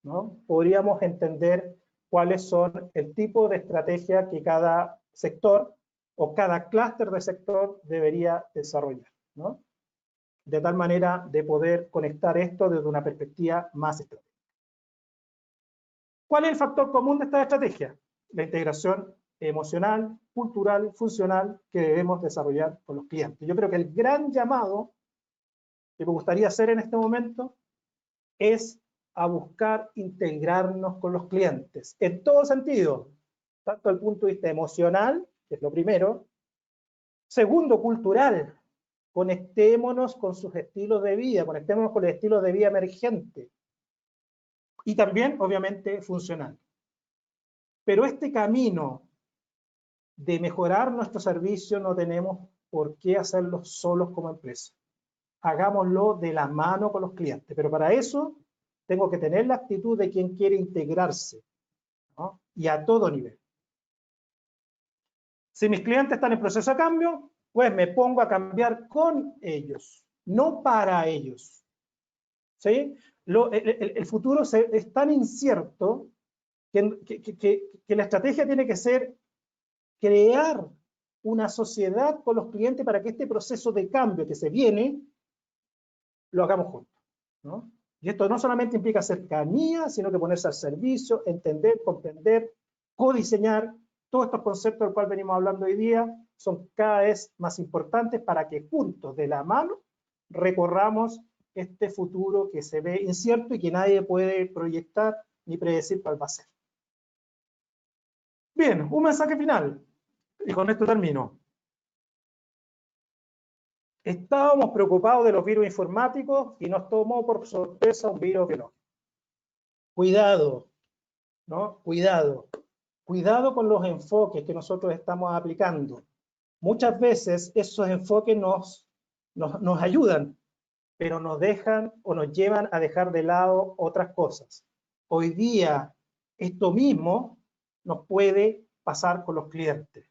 E: ¿no? Podríamos entender cuáles son el tipo de estrategia que cada sector o cada clúster de sector debería desarrollar, ¿no? De tal manera de poder conectar esto desde una perspectiva más estratégica. ¿Cuál es el factor común de esta estrategia? La integración emocional, cultural, funcional que debemos desarrollar con los clientes. Yo creo que el gran llamado que me gustaría hacer en este momento es a buscar integrarnos con los clientes, en todo sentido, tanto desde el punto de vista emocional, que es lo primero, segundo, cultural, conectémonos con sus estilos de vida, conectémonos con los estilos de vida emergentes, y también, obviamente, funcional. Pero este camino de mejorar nuestro servicio no tenemos por qué hacerlo solos como empresa. Hagámoslo de la mano con los clientes, pero para eso tengo que tener la actitud de quien quiere integrarse, ¿no? Y a todo nivel. Si mis clientes están en proceso de cambio, pues me pongo a cambiar con ellos, no para ellos. ¿Sí? El futuro es tan incierto que la estrategia tiene que ser crear una sociedad con los clientes para que este proceso de cambio que se viene lo hagamos juntos, ¿no? Y esto no solamente implica cercanía, sino que ponerse al servicio, entender, comprender, codiseñar. Todos estos conceptos del cual venimos hablando hoy día son cada vez más importantes para que juntos, de la mano, recorramos este futuro que se ve incierto y que nadie puede proyectar ni predecir cuál va a ser. Bien, un mensaje final, y con esto termino. Estábamos preocupados de los virus informáticos y nos tomó por sorpresa un virus biológico. Cuidado, ¿no? Cuidado. Cuidado con los enfoques que nosotros estamos aplicando. Muchas veces esos enfoques nos ayudan, pero nos dejan o nos llevan a dejar de lado otras cosas. Hoy día, esto mismo nos puede pasar con los clientes.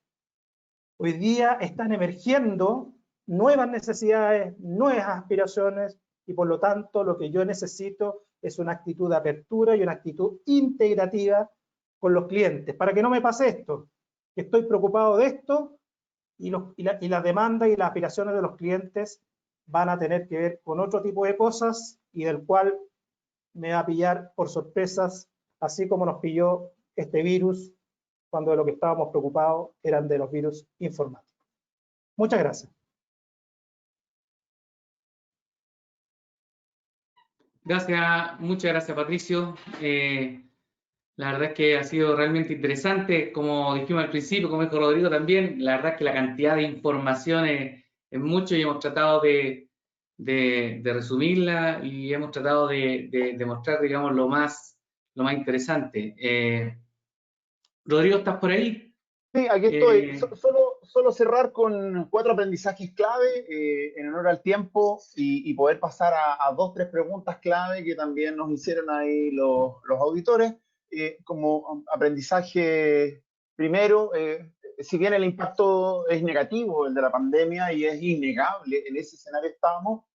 E: Hoy día están emergiendo nuevas necesidades, nuevas aspiraciones, y por lo tanto lo que yo necesito es una actitud de apertura y una actitud integrativa con los clientes, para que no me pase esto, que estoy preocupado de esto y las demandas y las aspiraciones de los clientes van a tener que ver con otro tipo de cosas y del cual me va a pillar por sorpresas, así como nos pilló este virus cuando de lo que estábamos preocupados eran de los virus informáticos. Muchas gracias.
B: Muchas gracias, Patricio. La verdad es que ha sido realmente interesante, como dijimos al principio, como dijo Rodrigo también, la verdad es que la cantidad de información es mucho y hemos tratado de resumirla y hemos tratado de mostrar, digamos, lo más interesante. Rodrigo, ¿estás por ahí?
C: Sí, aquí estoy. Solo cerrar con 4 aprendizajes clave en honor al tiempo y poder pasar a 2, 3 preguntas clave que también nos hicieron ahí los auditores. Como aprendizaje primero, si bien el impacto es negativo, el de la pandemia, y es innegable, en ese escenario estamos,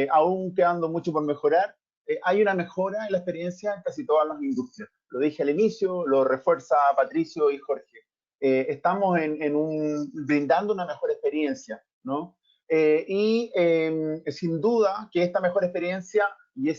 C: aún quedando mucho por mejorar, hay una mejora en la experiencia en casi todas las industrias. Lo dije al inicio, lo refuerza Patricio y Jorge. Estamos brindando una mejor experiencia, ¿no? Sin duda que esta mejor experiencia, y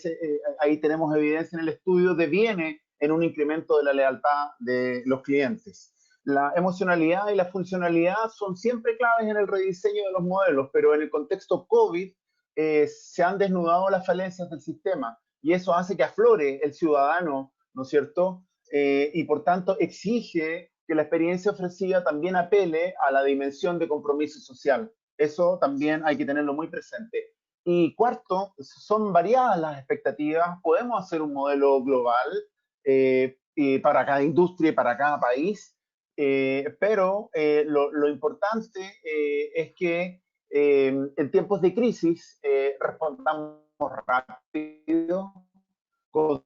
C: ahí tenemos evidencia en el estudio, deviene en un incremento de la lealtad de los clientes. La emocionalidad y la funcionalidad son siempre claves en el rediseño de los modelos, pero en el contexto COVID se han desnudado las falencias del sistema y eso hace que aflore el ciudadano, ¿no es cierto? Y por tanto exige que la experiencia ofrecida también apele a la dimensión de compromiso social. Eso también hay que tenerlo muy presente. Y cuarto, son variadas las expectativas. Podemos hacer un modelo global para cada industria y para cada país, pero lo importante es que en tiempos de crisis respondamos rápido con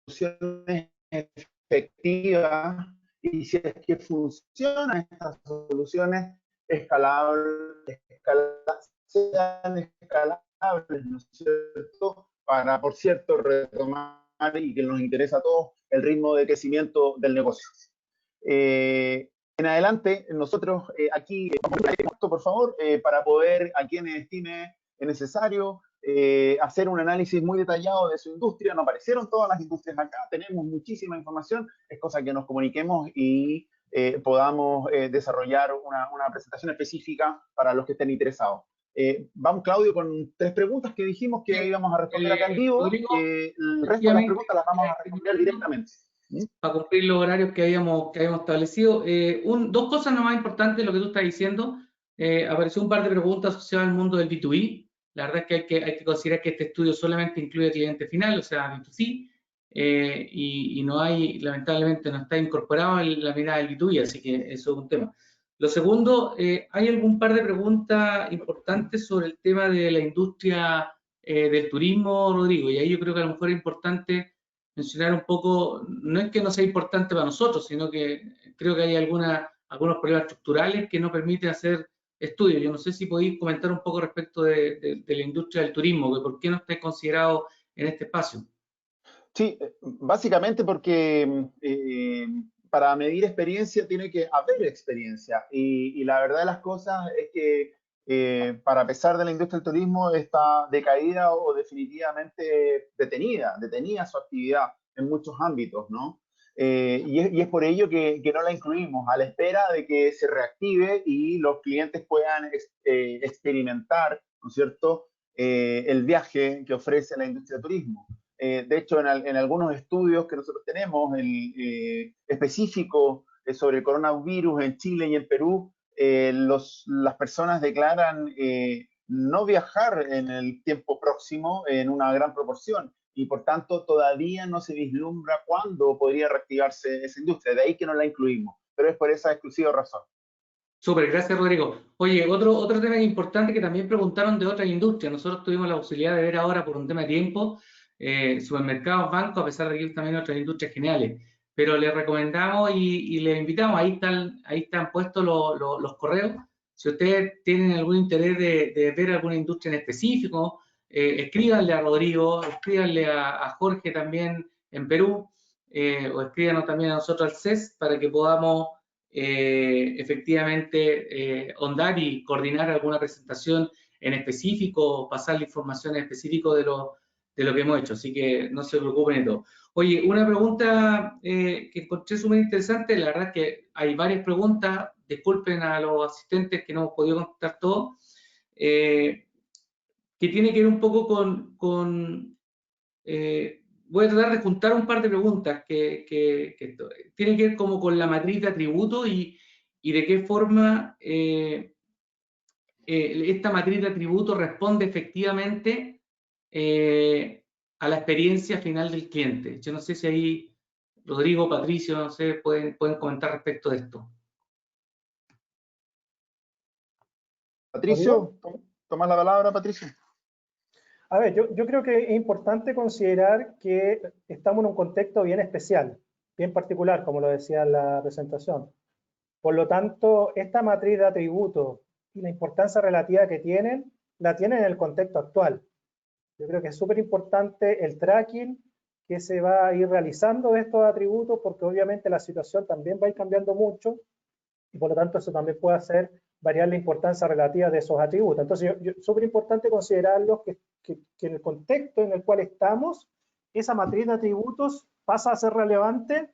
C: soluciones efectivas, y si es que funcionan estas soluciones, sean escalables, ¿no es cierto?, para, por cierto, retomar y que nos interesa a todos el ritmo de crecimiento del negocio. En adelante, nosotros aquí, por favor, para poder, a quienes estime necesario, hacer un análisis muy detallado de su industria. No aparecieron todas las industrias acá, tenemos muchísima información, es cosa que nos comuniquemos y podamos desarrollar una presentación específica para los que estén interesados. Vamos, Claudio, con 3 preguntas que dijimos que íbamos a responder acá en vivo. El resto de las preguntas las vamos a responder directamente.
B: Para cumplir los horarios que habíamos establecido. Dos cosas no más importantes, lo que tú estás diciendo. Apareció un par de preguntas asociadas al mundo del B2B. La verdad es que hay que considerar que este estudio solamente incluye cliente final, o sea, B2C, y no hay, lamentablemente, no está incorporado en la mirada del B2B, así que eso es un tema. Lo segundo, hay algún par de preguntas importantes sobre el tema de la industria del turismo, Rodrigo, y ahí yo creo que a lo mejor es importante mencionar un poco, no es que no sea importante para nosotros, sino que creo que hay algunos problemas estructurales que no permiten hacer estudios. Yo no sé si podéis comentar un poco respecto de la industria del turismo, que por qué no está considerado en este espacio.
C: Sí, básicamente porque para medir experiencia tiene que haber experiencia y la verdad de las cosas es que para pesar de la industria del turismo está decaída o definitivamente detenida su actividad en muchos ámbitos, ¿no? Y es por ello que no la incluimos, a la espera de que se reactive y los clientes puedan experimentar, ¿no es cierto?, el viaje que ofrece la industria del turismo. De hecho, en algunos estudios que nosotros tenemos específicos sobre el coronavirus en Chile y en Perú, las personas declaran no viajar en el tiempo próximo en una gran proporción y por tanto todavía no se vislumbra cuándo podría reactivarse esa industria. De ahí que no la incluimos, pero es por esa exclusiva razón.
B: Súper, gracias Rodrigo. Oye, otro tema importante que también preguntaron de otras industrias. Nosotros tuvimos la posibilidad de ver ahora por un tema de tiempo supermercados, bancos, a pesar de que hay también otras industrias geniales. Pero les recomendamos y les invitamos, ahí están puestos los correos. Si ustedes tienen algún interés de ver alguna industria en específico, escríbanle a Rodrigo, escríbanle a Jorge también en Perú, o escríbanos también a nosotros al CES para que podamos efectivamente ondar y coordinar alguna presentación en específico, pasar la información en específico de lo que hemos hecho, así que no se preocupen de todo. Oye, una pregunta que encontré súper interesante, la verdad es que hay varias preguntas, disculpen a los asistentes que no hemos podido contestar todo, que tiene que ver un poco voy a tratar de juntar un par de preguntas que tienen que ver como con la matriz de atributos y de qué forma esta matriz de atributos responde efectivamente a la experiencia final del cliente. Yo no sé si ahí Rodrigo, Patricio, no sé, pueden comentar respecto de esto.
C: Patricio, ¿tomas la palabra, Patricio?
E: A ver, yo creo que es importante considerar que estamos en un contexto bien especial, bien particular, como lo decía en la presentación. Por lo tanto, esta matriz de atributos y la importancia relativa que tienen, la tienen en el contexto actual. Yo creo que es súper importante el tracking que se va a ir realizando de estos atributos, porque obviamente la situación también va a ir cambiando mucho y por lo tanto eso también puede hacer variar la importancia relativa de esos atributos. Entonces, es súper importante considerarlos que en el contexto en el cual estamos, esa matriz de atributos pasa a ser relevante,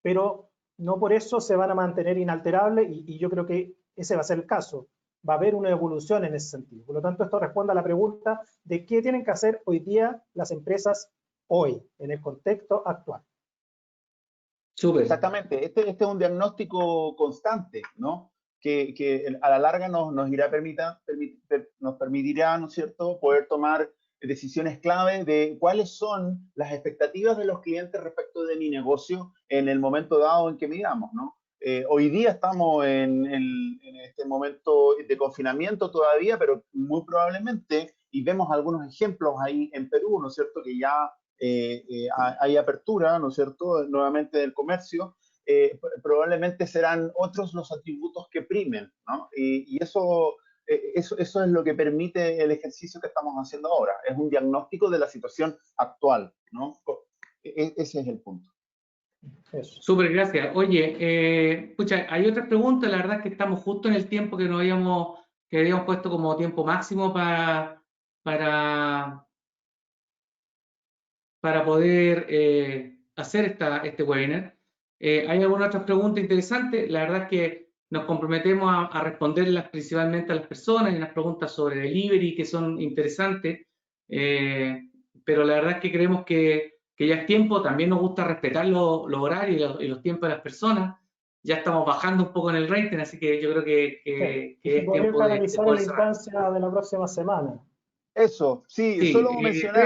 E: pero no por eso se van a mantener inalterables y yo creo que ese va a ser el caso. Va a haber una evolución en ese sentido. Por lo tanto, esto responde a la pregunta de qué tienen que hacer hoy día las empresas hoy, en el contexto actual.
C: Súper. Exactamente. Este es un diagnóstico constante, ¿no? Que a la larga nos permitirá, ¿no es cierto?, poder tomar decisiones clave de cuáles son las expectativas de los clientes respecto de mi negocio en el momento dado en que miramos, ¿no? Hoy día estamos en este momento de confinamiento todavía, pero muy probablemente, y vemos algunos ejemplos ahí en Perú, ¿no es cierto?, que ya hay apertura, ¿no es cierto?, nuevamente del comercio, probablemente serán otros los atributos que primen, ¿no? Y eso eso es lo que permite el ejercicio que estamos haciendo ahora. Es un diagnóstico de la situación actual, ¿no? Ese es el punto.
E: Eso.
B: Súper, gracias. Oye, pucha, hay otras preguntas. La verdad es que estamos justo en el tiempo que habíamos puesto como tiempo máximo para poder hacer este webinar. ¿Hay alguna otra pregunta interesante? La verdad es que nos comprometemos a responderlas principalmente a las personas. Hay unas preguntas sobre delivery que son interesantes, pero la verdad es que creemos que ya es tiempo. También nos gusta respetar los horarios y los tiempos de las personas. Ya estamos bajando un poco en el rating, así que yo creo que es
E: Podría
B: tiempo de
E: canalizar en
B: poder
E: la
B: cerrar.
E: instancia de la próxima semana.
C: Eso, sí,
B: Sí,
C: solo mencionar.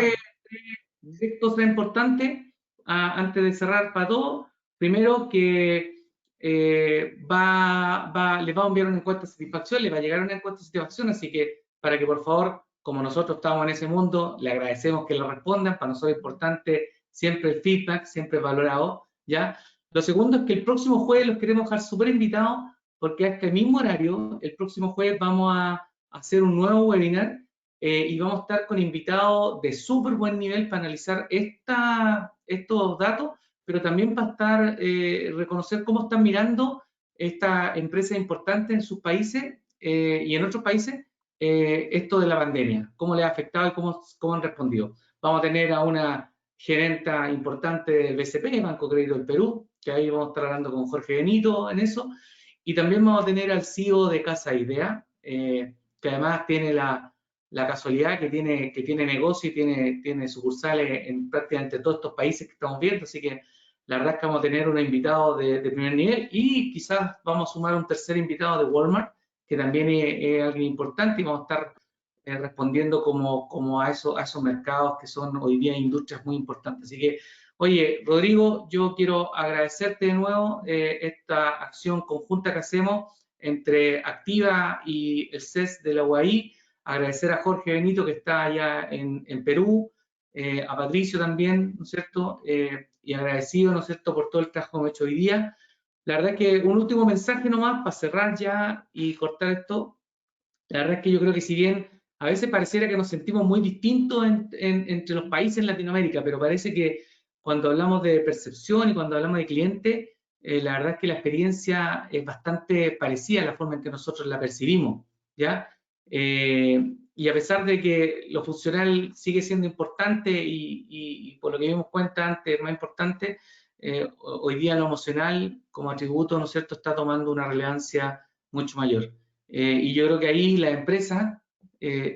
B: tres cosas importantes antes de cerrar para todos. Primero, que les va a enviar una encuesta de satisfacción, les va a llegar una encuesta de satisfacción, así que para que por favor, como nosotros estamos en ese mundo, le agradecemos que lo respondan. Para nosotros es importante siempre el feedback, siempre valorado, ¿ya? Lo segundo es que el próximo jueves los queremos dejar súper invitados, porque a este mismo horario, el próximo jueves vamos a hacer un nuevo webinar y vamos a estar con invitados de súper buen nivel para analizar estos datos, pero también para reconocer cómo están mirando estas empresas importantes en sus países y en otros países esto de la pandemia, cómo les ha afectado y cómo han respondido. Vamos a tener a una gerenta importante del BCP, Banco Crédito del Perú, que ahí vamos a estar hablando con Jorge Benito en eso, y también vamos a tener al CEO de Casa Idea, que además tiene la casualidad que tiene negocio y tiene sucursales en prácticamente todos estos países que estamos viendo, así que la verdad es que vamos a tener un invitado de primer nivel y quizás vamos a sumar un tercer invitado de Walmart, que también es alguien importante, y vamos a estar respondiendo como a esos mercados que son hoy día industrias muy importantes. Así que, oye, Rodrigo, yo quiero agradecerte de nuevo esta acción conjunta que hacemos entre Activa y el CES de la UAI. Agradecer a Jorge Benito, que está allá en Perú, a Patricio también, ¿no es cierto? Y agradecido, ¿no es cierto?, por todo el trabajo que hemos hecho hoy día. La verdad es que un último mensaje nomás para cerrar ya y cortar esto. La verdad es que yo creo que si bien a veces pareciera que nos sentimos muy distintos entre los países en Latinoamérica, pero parece que cuando hablamos de percepción y cuando hablamos de cliente, la verdad es que la experiencia es bastante parecida a la forma en que nosotros la percibimos, ¿ya? Y a pesar de que lo funcional sigue siendo importante y por lo que dimos cuenta antes, más importante, hoy día lo emocional como atributo, ¿no es cierto?, está tomando una relevancia mucho mayor. Y yo creo que ahí las empresas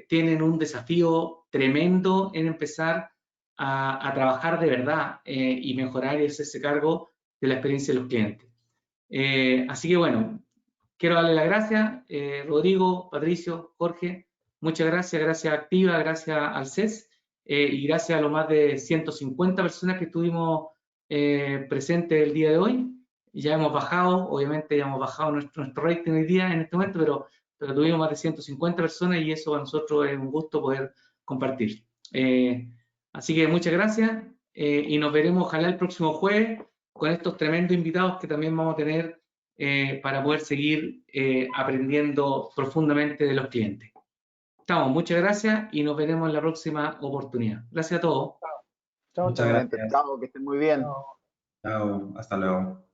B: tienen un desafío tremendo en empezar a trabajar de verdad y mejorar y hacerse cargo de la experiencia de los clientes. Así que bueno, quiero darle las gracias, Rodrigo, Patricio, Jorge, muchas gracias, gracias a Activa, gracias al CES y gracias a los más de 150 personas que estuvimos presentes el día de hoy. Ya hemos bajado, obviamente ya hemos bajado nuestro rating hoy día en este momento, pero tuvimos más de 150 personas y eso para nosotros es un gusto poder compartir. Así que muchas gracias y nos veremos ojalá el próximo jueves con estos tremendos invitados que también vamos a tener para poder seguir aprendiendo profundamente de los clientes. Estamos, muchas gracias y nos veremos en la próxima oportunidad. Gracias a todos.
E: Chao,
D: Muchas
E: chao.
D: gracias.
C: Chao, que estén muy bien.
E: Chao.
D: Chao, hasta luego.